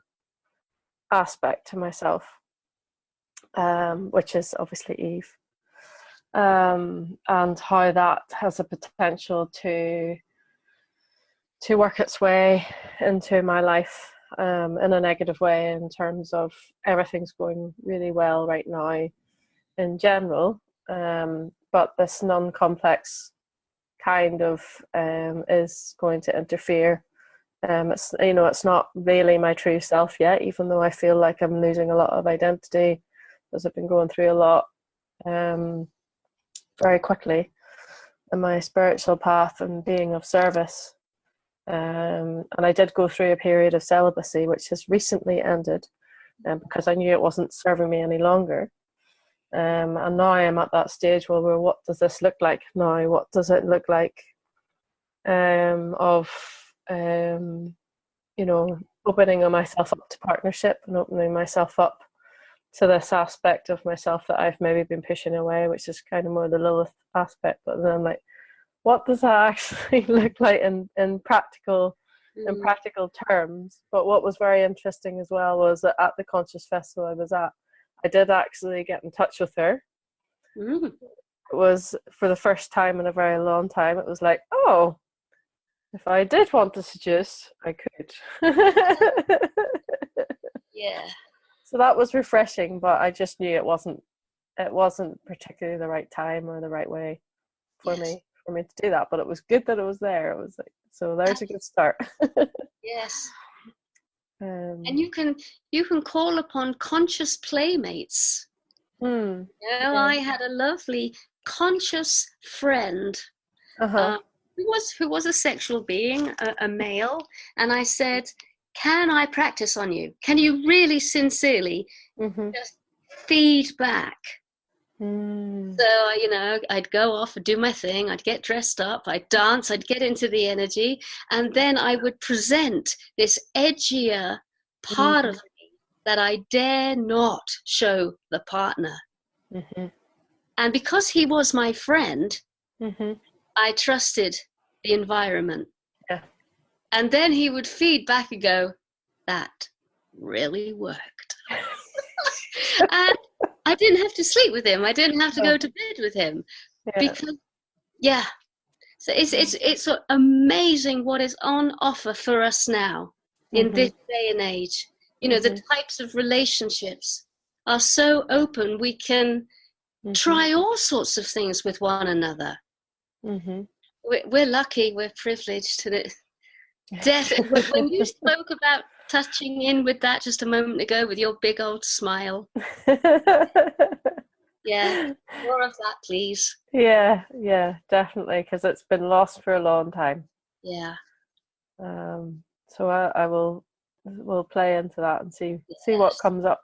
aspect to myself, which is obviously Eve, and how that has a potential to work its way into my life in a negative way, in terms of everything's going really well right now in general, but this non-complex kind of is going to interfere. It's not really my true self yet, even though I feel like I'm losing a lot of identity, because I've been going through a lot very quickly in my spiritual path and being of service. And I did go through a period of celibacy, which has recently ended, because I knew it wasn't serving me any longer. And now I'm at that stage where, what does this look like now? What does it look like opening myself up to partnership and opening myself up to this aspect of myself that I've maybe been pushing away, which is kind of more the Lilith aspect. But then I'm like, what does that actually look like in practical terms? But what was very interesting as well was that at the Conscious Festival I was at, I did actually get in touch with her. It was for the first time in a very long time. It was like, oh, if I did want to seduce, I could. Yeah. So that was refreshing, but I just knew it wasn't particularly the right time or the right way for Yes. me to do that. But it was good that it was there. It was like, so there's a good start. Yes. Um, And you can call upon conscious playmates. yeah. I had a lovely conscious friend who was a sexual being, a male, and I said, "Can I practice on you? Can you really sincerely just feed back?" So, I'd go off and do my thing. I'd get dressed up. I'd dance. I'd get into the energy, and then I would present this edgier part of me that I dare not show the partner. And because he was my friend, I trusted the environment. Yeah. And then he would feed back and go, "That really worked." And I didn't have to sleep with him. I didn't have to go to bed with him. Because, so it's amazing what is on offer for us now in this day and age. The types of relationships are so open. We can try all sorts of things with one another. We're lucky. We're privileged. When you spoke about touching in with that just a moment ago with your big old smile, yeah, more of that, please. Yeah, definitely, because it's been lost for a long time. Yeah. So I will play into that and see what comes up.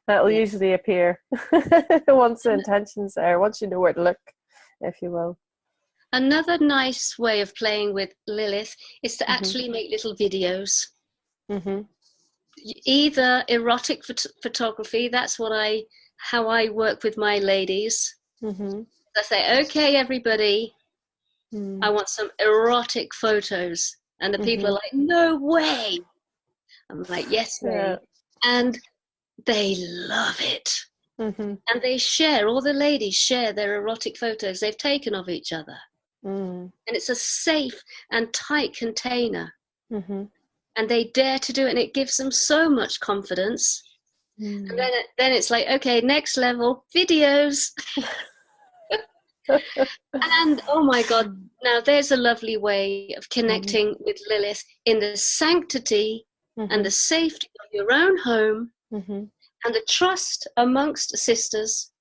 It'll usually appear once the intention's there, once you know where to look, if you will. Another nice way of playing with Lilith is to actually make little videos. Either erotic photography, that's how I work with my ladies. I say, "Okay, everybody, I want some erotic photos." And the people are like, "No way." I'm like, "Yes way." And they love it. And all the ladies share their erotic photos they've taken of each other. And it's a safe and tight container. And they dare to do it, and it gives them so much confidence. And then it's like, okay, next level, videos. And oh my God, now there's a lovely way of connecting with Lilith in the sanctity and the safety of your own home and the trust amongst sisters.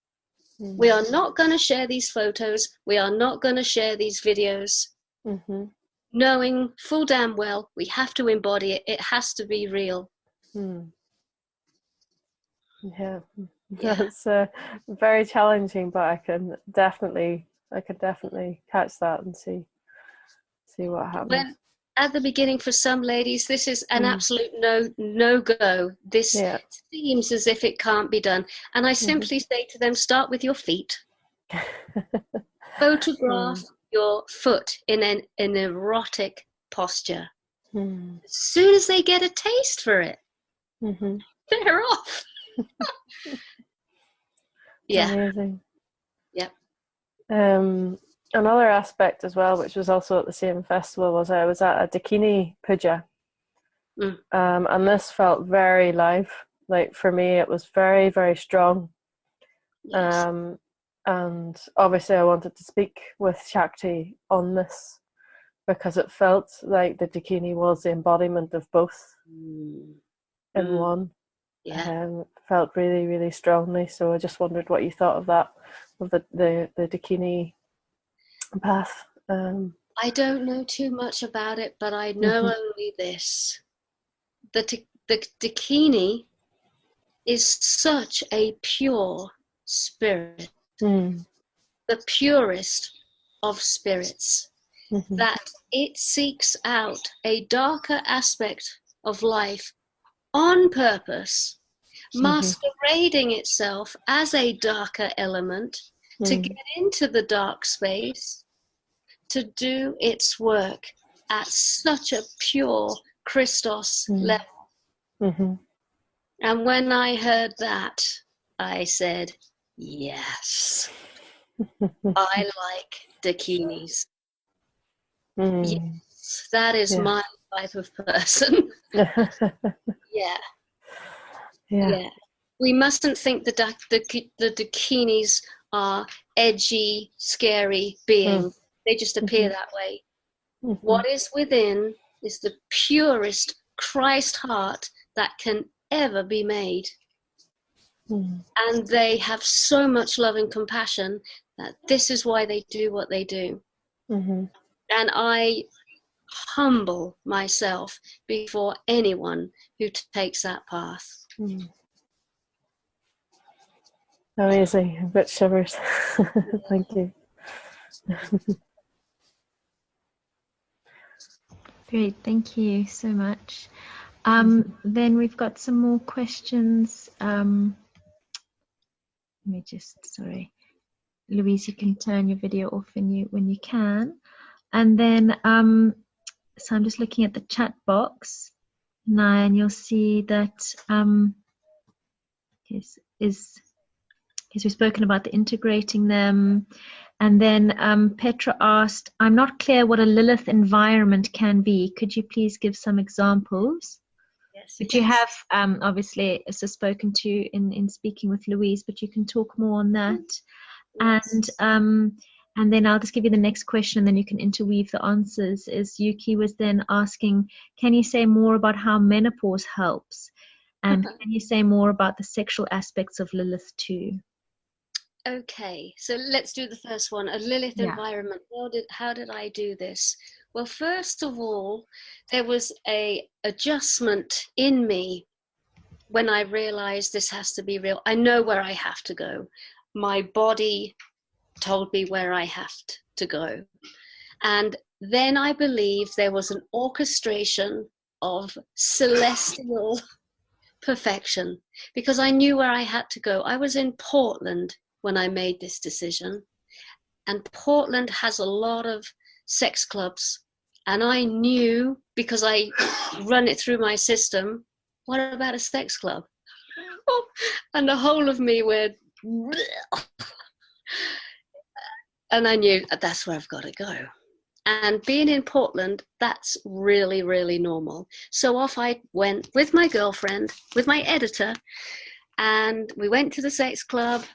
We are not going to share these photos. We are not going to share these videos. Knowing full damn well we have to embody it. It has to be real. Yeah. That's very challenging, but I can definitely catch that and see what happens. At the beginning, for some ladies, this is an absolute no go. This seems as if it can't be done, and I simply say to them, start with your feet. Photograph your foot in an erotic posture. As soon as they get a taste for it, they're off. Yeah. Amazing. Yep. Another aspect as well, which was also at the same festival, was I was at a Dakini puja. And this felt very live. Like for me, it was very, very strong. Yes. And obviously I wanted to speak with Shakti on this because it felt like the Dakini was the embodiment of both in one. Yeah. Felt really, really strongly. So I just wondered what you thought of that, of the Dakini path. I don't know too much about it, but I know only this. The Dakini is such a pure spirit, the purest of spirits, that it seeks out a darker aspect of life on purpose, masquerading itself as a darker element to get into the dark space, to do its work at such a pure Christos level. And when I heard that, I said, yes, I like Dakinis. Yes. Yes, that is my type of person. Yeah. Yeah. We mustn't think the dakinis are edgy, scary beings. They just appear that way. What is within is the purest Christ heart that can ever be made. And they have so much love and compassion that this is why they do what they do. And I humble myself before anyone who takes that path. Amazing. A bit shivers. Thank you. Great, thank you so much. Then we've got some more questions. Let me just, sorry, Louise, you can turn your video off when you can. And then, so I'm just looking at the chat box now, and you'll see that we've spoken about the integrating them. And then Petra asked, I'm not clear what a Lilith environment can be. Could you please give some examples? Yes. But you have obviously also spoken to in speaking with Louise, but you can talk more on that. Yes. And then I'll just give you the next question, and then you can interweave the answers. Is Yuki was then asking, can you say more about how menopause helps? And can you say more about the sexual aspects of Lilith too? Okay, so let's do the first one, a Lilith environment. How did I do this? Well, first of all, there was a adjustment in me when I realized this has to be real. I know where I have to go. My body told me where I have to go. And then I believe there was an orchestration of celestial perfection, because I knew where I had to go. I was in Portland when I made this decision, and Portland has a lot of sex clubs, and I knew, because I run it through my system, what about a sex club? And the whole of me went, and I knew that's where I've got to go. And being in Portland, that's really, really normal. So off I went with my girlfriend, with my editor, and we went to the sex club.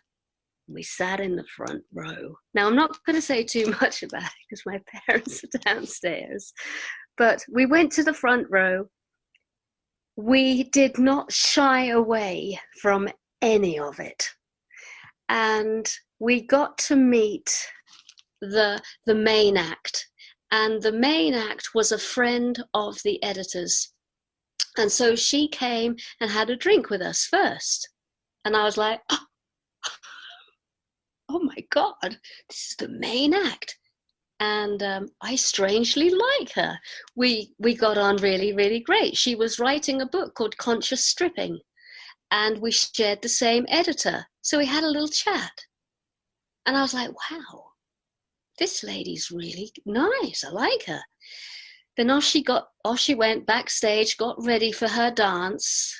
We sat in the front row. Now, I'm not going to say too much about it because my parents are downstairs, but we went to the front row. We did not shy away from any of it. And we got to meet the main act. And the main act was a friend of the editor's. And so she came and had a drink with us first. And I was like, oh my God, this is the main act. And I strangely like her. We got on really, really great. She was writing a book called Conscious Stripping, and we shared the same editor. So we had a little chat. And I was like, wow, this lady's really nice. I like her. Then off she went backstage, got ready for her dance.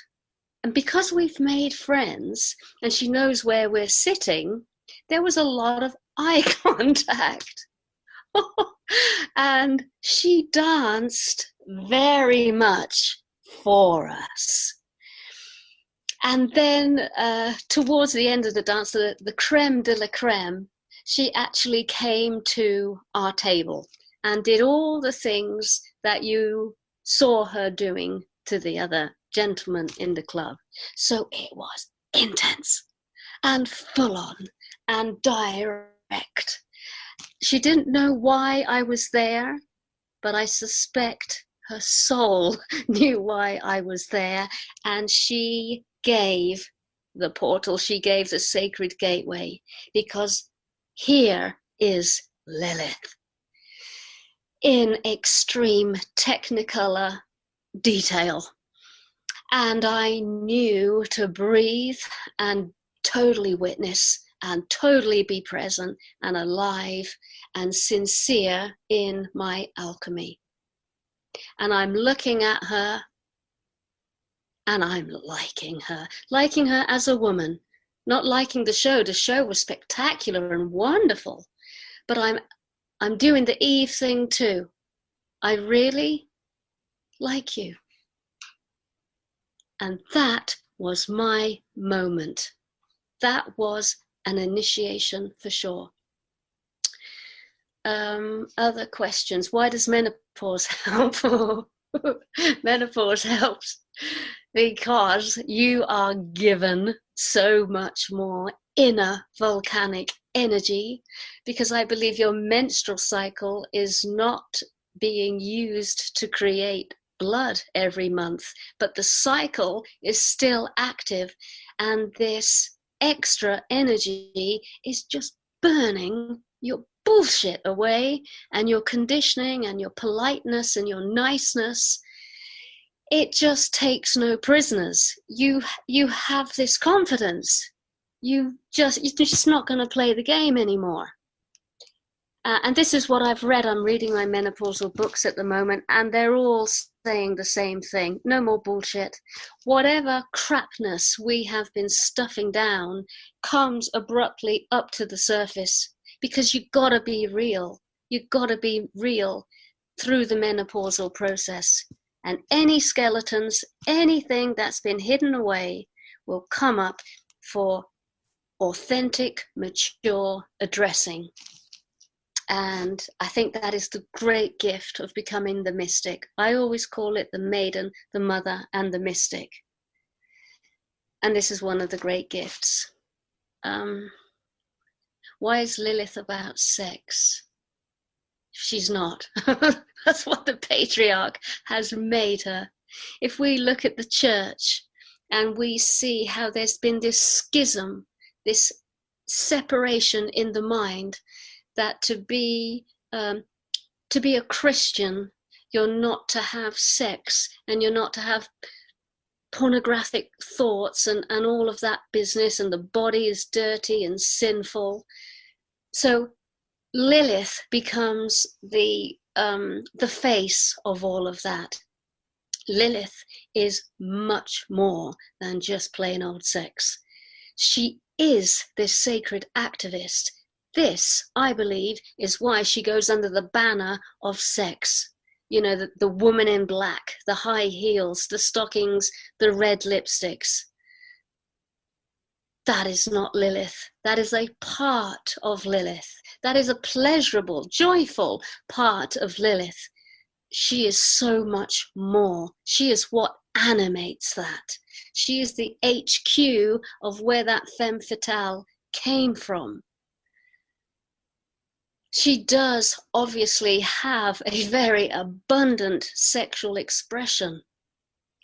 And because we've made friends and she knows where we're sitting, there was a lot of eye contact. And she danced very much for us. And then towards the end of the dance, the creme de la creme, she actually came to our table and did all the things that you saw her doing to the other gentlemen in the club. So it was intense and full on and direct. She didn't know why I was there, but I suspect her soul knew why I was there, and she gave the portal, she gave the sacred gateway, because here is Lilith in extreme technicolor detail. And I knew to breathe and totally witness and totally be present and alive and sincere in my alchemy. And I'm looking at her and I'm liking her as a woman, not liking the show. The show was spectacular and wonderful, but I'm doing the Eve thing too. I really like you. And that was my moment. That was an initiation for sure. Other questions. Why does menopause help? Menopause helps because you are given so much more inner volcanic energy, because I believe your menstrual cycle is not being used to create blood every month, but the cycle is still active, and this extra energy is just burning your bullshit away, and your conditioning and your politeness and your niceness. It just takes no prisoners. You have this confidence. You're just not going to play the game anymore. And this is what I've read. I'm reading my menopausal books at the moment, and they're all saying the same thing. No more bullshit. Whatever crapness we have been stuffing down comes abruptly up to the surface, because you've got to be real. You've got to be real through the menopausal process. And any skeletons, anything that's been hidden away will come up for authentic, mature addressing. And I think that is the great gift of becoming the mystic. I always call it the maiden, the mother, and the mystic. And this is one of the great gifts. Why is Lilith about sex? She's not. That's what the patriarch has made her. If we look at the church and we see how there's been this schism, this separation in the mind, that to be a Christian, you're not to have sex, and you're not to have pornographic thoughts and all of that business, and the body is dirty and sinful. So Lilith becomes the face of all of that. Lilith is much more than just plain old sex. She is this sacred activist. This, I believe, is why she goes under the banner of sex. You know, the woman in black, the high heels, the stockings, the red lipsticks. That is not Lilith. That is a part of Lilith. That is a pleasurable, joyful part of Lilith. She is so much more. She is what animates that. She is the HQ of where that femme fatale came from. She does obviously have a very abundant sexual expression.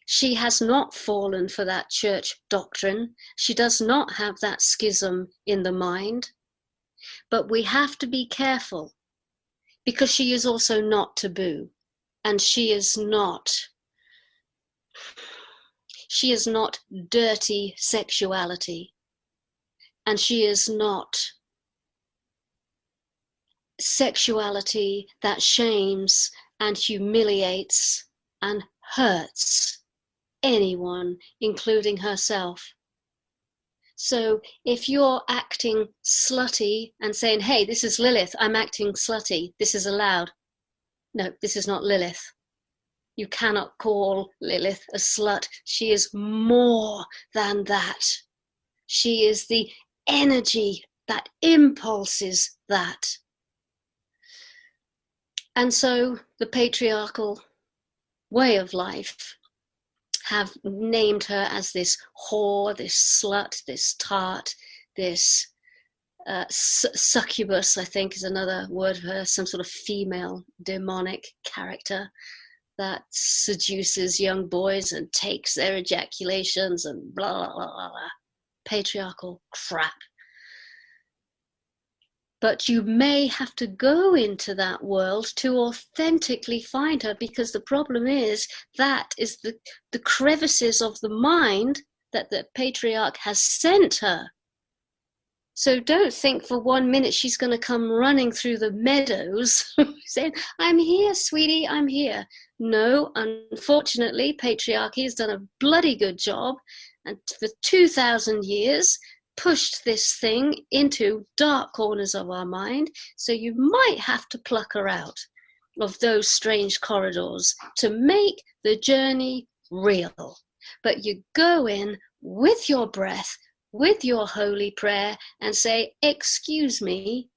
She has not fallen for that church doctrine. She does not have that schism in the mind. But we have to be careful, because she is also not taboo, and she is not dirty sexuality, and she is not sexuality that shames and humiliates and hurts anyone, including herself. So if you're acting slutty and saying, hey, this is Lilith, I'm acting slutty, this is allowed. No, this is not Lilith. You cannot call Lilith a slut. She is more than that. She is the energy that impulses that. And so the patriarchal way of life have named her as this whore, this slut, this tart, this succubus, I think is another word for her, some sort of female demonic character that seduces young boys and takes their ejaculations and blah, blah, blah, blah, blah. Patriarchal crap. But you may have to go into that world to authentically find her, because the problem is that is the crevices of the mind that the patriarch has sent her. So don't think for 1 minute she's going to come running through the meadows saying, I'm here, sweetie, I'm here. No, unfortunately, patriarchy has done a bloody good job, and for 2,000 years, pushed this thing into dark corners of our mind, so you might have to pluck her out. of those strange corridors to make the journey real. But you go in with your breath, with your holy prayer, and say, excuse me,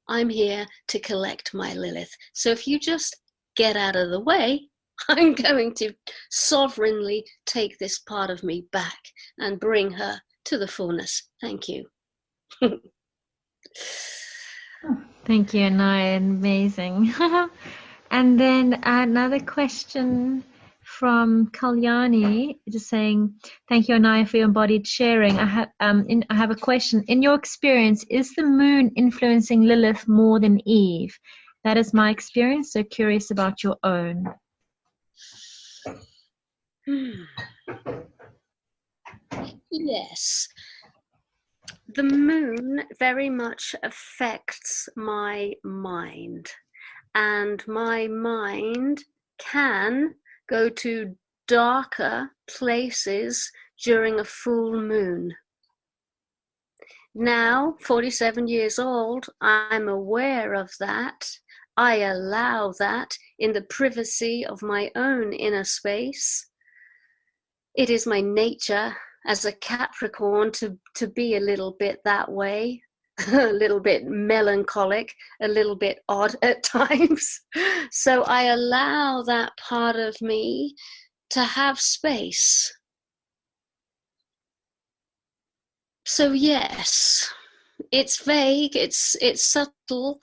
I'm here to collect my Lilith. So if you just get out of the way, I'm going to sovereignly take this part of me back and bring her to the fullness. Thank you. Thank you, Anaya. Amazing. And then another question from Kalyani, just saying, thank you, Anaya, for your embodied sharing. I have a question. In your experience, is the moon influencing Lilith more than Eve? That is my experience, so curious about your own. Yes. The moon very much affects my mind, and my mind can go to darker places during a full moon. Now, 47 years old, I'm aware of that. I allow that in the privacy of my own inner space. It is my nature as a Capricorn to be a little bit that way, a little bit melancholic, a little bit odd at times. So I allow that part of me to have space. So yes, it's vague, it's subtle,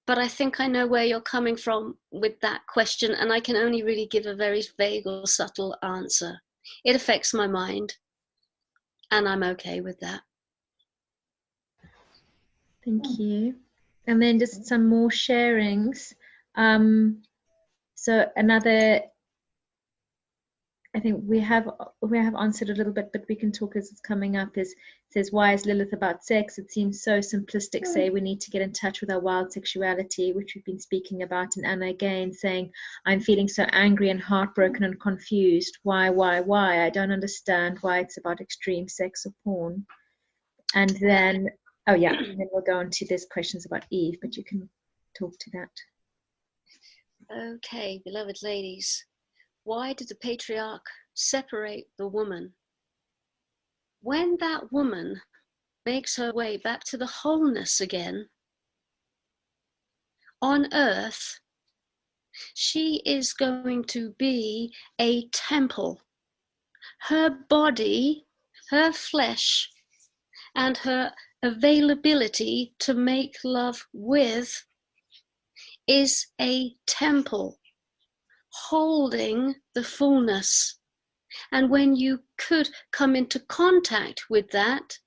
but I think I know where you're coming from with that question, and I can only really give a very vague or subtle answer. It affects my mind, and I'm okay with that. Thank you. And then just some more sharings. So another, I think we have answered a little bit, but we can talk as it's coming up. Says, why is Lilith about sex? It seems so simplistic. Say we need to get in touch with our wild sexuality, which we've been speaking about. And Anna again saying, I'm feeling so angry and heartbroken and confused. Why? I don't understand why it's about extreme sex or porn. And then, oh yeah, and then we'll go on to these questions about Eve, but you can talk to that. Okay, beloved ladies, why did the patriarch separate the woman? When that woman makes her way back to the wholeness again, on earth, she is going to be a temple. Her body, her flesh, and her availability to make love with is a temple holding the fullness. And when you could come into contact with that,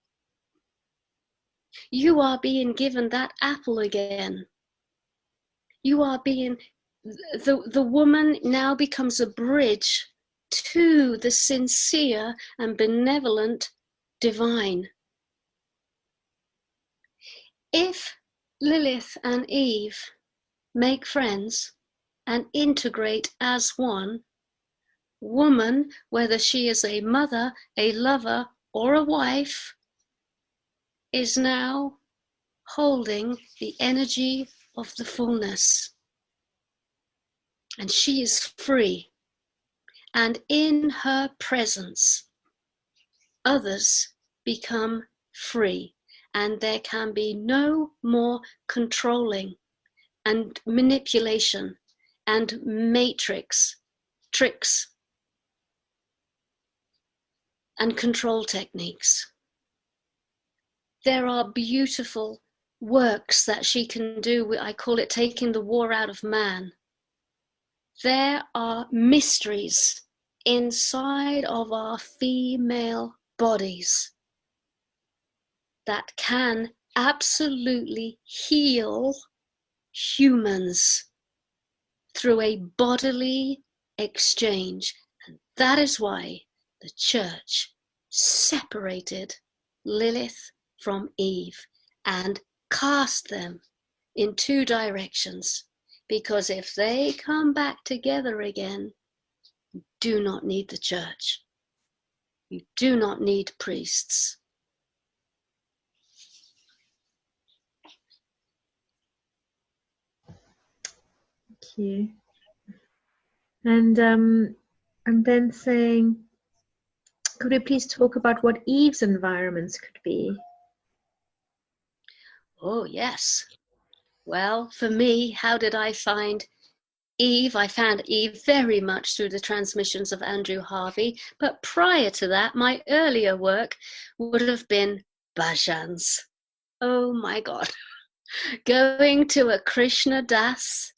you are being given that apple again. You are being, the woman now becomes a bridge to the sincere and benevolent divine. If Lilith and Eve make friends and integrate as one, woman, whether she is a mother, a lover, or a wife, is now holding the energy of the fullness. And she is free. And in her presence, others become free. And there can be no more controlling and manipulation and tricks and control techniques. There are beautiful works that she can do. I call it taking the war out of man. There are mysteries inside of our female bodies that can absolutely heal humans through a bodily exchange. And that is why the church separated Lilith from Eve and cast them in two directions, because if they come back together again, you do not need the church. You do not need priests. Thank you. And then saying, could we please talk about what Eve's environments could be? Oh, yes. Well, for me, how did I find Eve? I found Eve very much through the transmissions of Andrew Harvey, but prior to that, my earlier work would have been bhajans. Oh my God. Going to a Krishna Das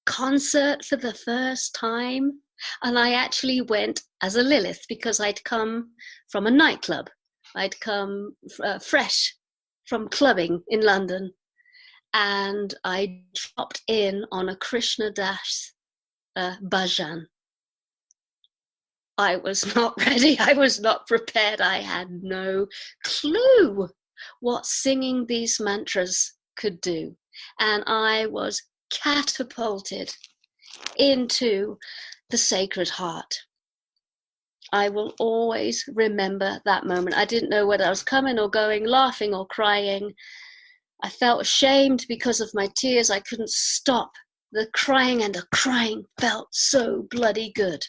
concert for the first time, and I actually went as a Lilith because I'd come from a nightclub. I'd come fresh from clubbing in London, and I dropped in on a Krishna Das bhajan. I was not ready. I was not prepared. I had no clue what singing these mantras could do. And I was catapulted into the Sacred Heart. I will always remember that moment. I didn't know whether I was coming or going, laughing or crying. I felt ashamed because of my tears. I couldn't stop the crying, and the crying felt so bloody good.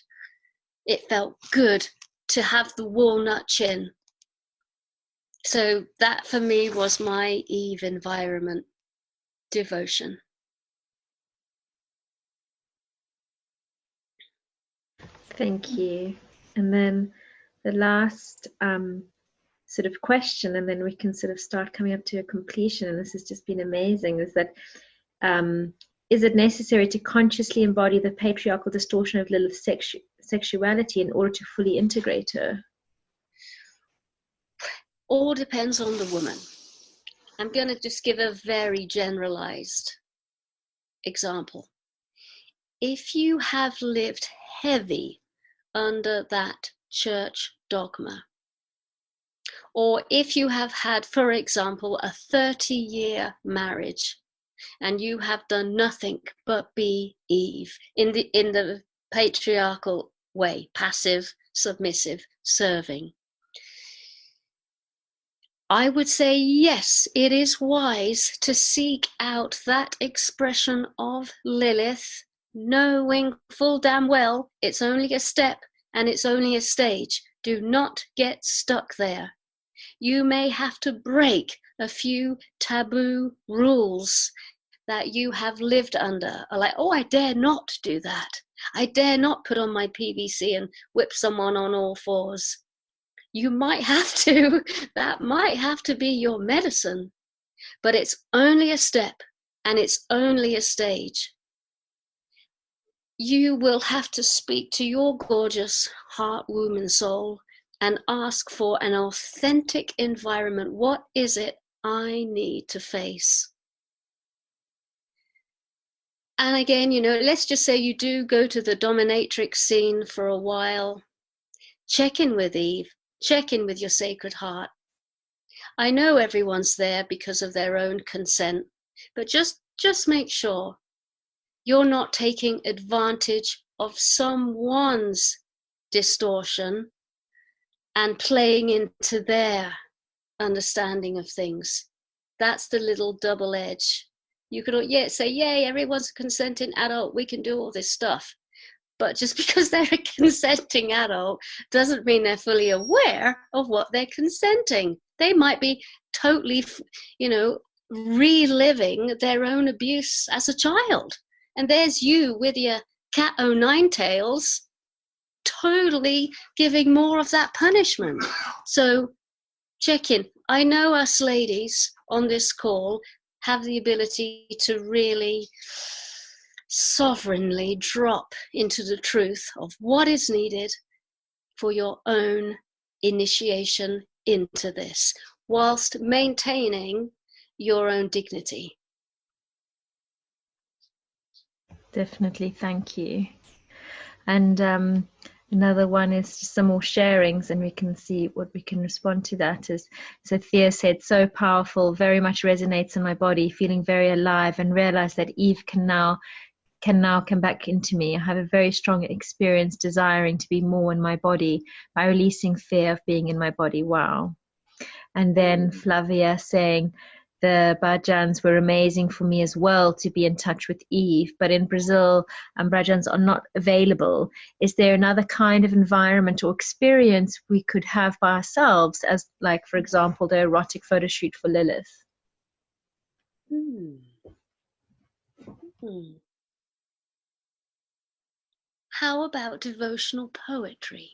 It felt good to have the walnut chin. So that for me was my Eve environment, devotion. Thank you. And then the last sort of question, and then we can sort of start coming up to a completion, and this has just been amazing, is that is it necessary to consciously embody the patriarchal distortion of Lilith's sexuality in order to fully integrate her? All depends on the woman. I'm going to just give a very generalized example. If you have lived heavy under that church dogma, or if you have had, for example, a 30-year marriage, and you have done nothing but be Eve in the patriarchal way, passive, submissive, serving, I would say yes, it is wise to seek out that expression of Lilith, knowing full damn well it's only a step and it's only a stage. Do not get stuck there. You may have to break a few taboo rules that you have lived under. Like, oh, I dare not do that. I dare not put on my PVC and whip someone on all fours. You might have to. That might have to be your medicine. But it's only a step and it's only a stage. You will have to speak to your gorgeous heart, womb, and soul and ask for an authentic environment. What is it I need to face? And again, let's just say you do go to the dominatrix scene for a while. Check in with Eve. Check in with your Sacred Heart. I know everyone's there because of their own consent, but just make sure you're not taking advantage of someone's distortion and playing into their understanding of things. That's the little double edge. You could say, yay, everyone's a consenting adult, we can do all this stuff. But just because they're a consenting adult doesn't mean they're fully aware of what they're consenting. They might be totally, reliving their own abuse as a child. And there's you with your cat o' nine tails, totally giving more of that punishment. So check in. I know us ladies on this call have the ability to really sovereignly drop into the truth of what is needed for your own initiation into this, whilst maintaining your own dignity. Definitely, thank you. And another one is just some more sharings, and we can see what we can respond to that. Is Sophia said, so powerful, very much resonates in my body, feeling very alive, and realize that Eve can now come back into me. I have a very strong experience desiring to be more in my body by releasing fear of being in my body. Wow. And then Flavia saying, the bhajans were amazing for me as well, to be in touch with Eve. But in Brazil, bhajans are not available. Is there another kind of environment or experience we could have by ourselves, as like, for example, the erotic photo shoot for Lilith? How about devotional poetry?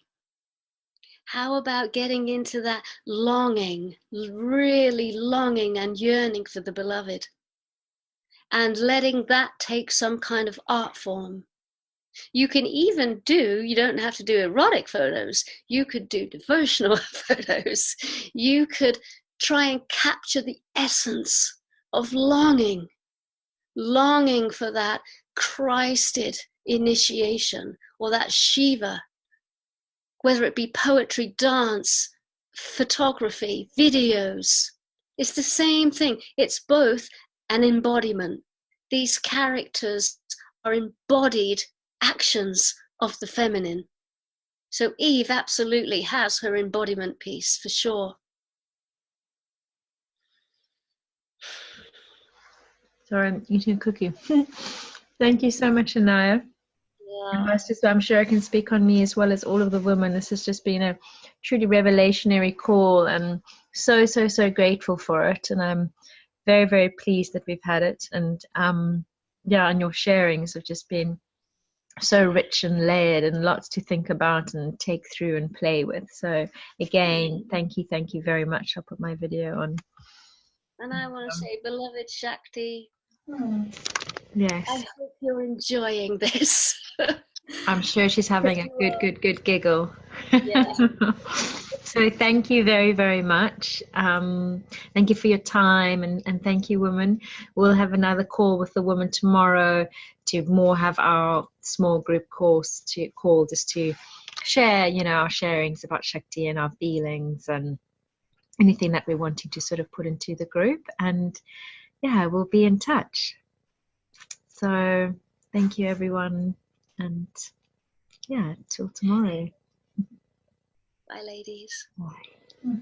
How about getting into that longing, really longing and yearning for the beloved, and letting that take some kind of art form? You can even do, you don't have to do erotic photos, you could do devotional photos. You could try and capture the essence of longing for that Christed initiation, or that Shiva, whether it be poetry, dance, photography, videos. It's the same thing. It's both an embodiment. These characters are embodied actions of the feminine. So Eve absolutely has her embodiment piece, for sure. Sorry, I'm eating a cookie. Thank you so much, Anaya. I'm sure I can speak on me as well as all of the women. This has just been a truly revelationary call, and so grateful for it. And I'm very, very pleased that we've had it. And and your sharings have just been so rich and layered, and lots to think about and take through and play with. So again, thank you very much. I'll put my video on. And I want to say, beloved Shakti, yes, I hope you're enjoying this. I'm sure she's having a good giggle. Yeah. So thank you very, very much. Thank you for your time, and thank you, women. We'll have another call with the women tomorrow to more have our small group call just to share, our sharings about Shakti and our feelings and anything that we're wanting to sort of put into the group. And we'll be in touch. So thank you, everyone. And till tomorrow. Bye, ladies. Bye.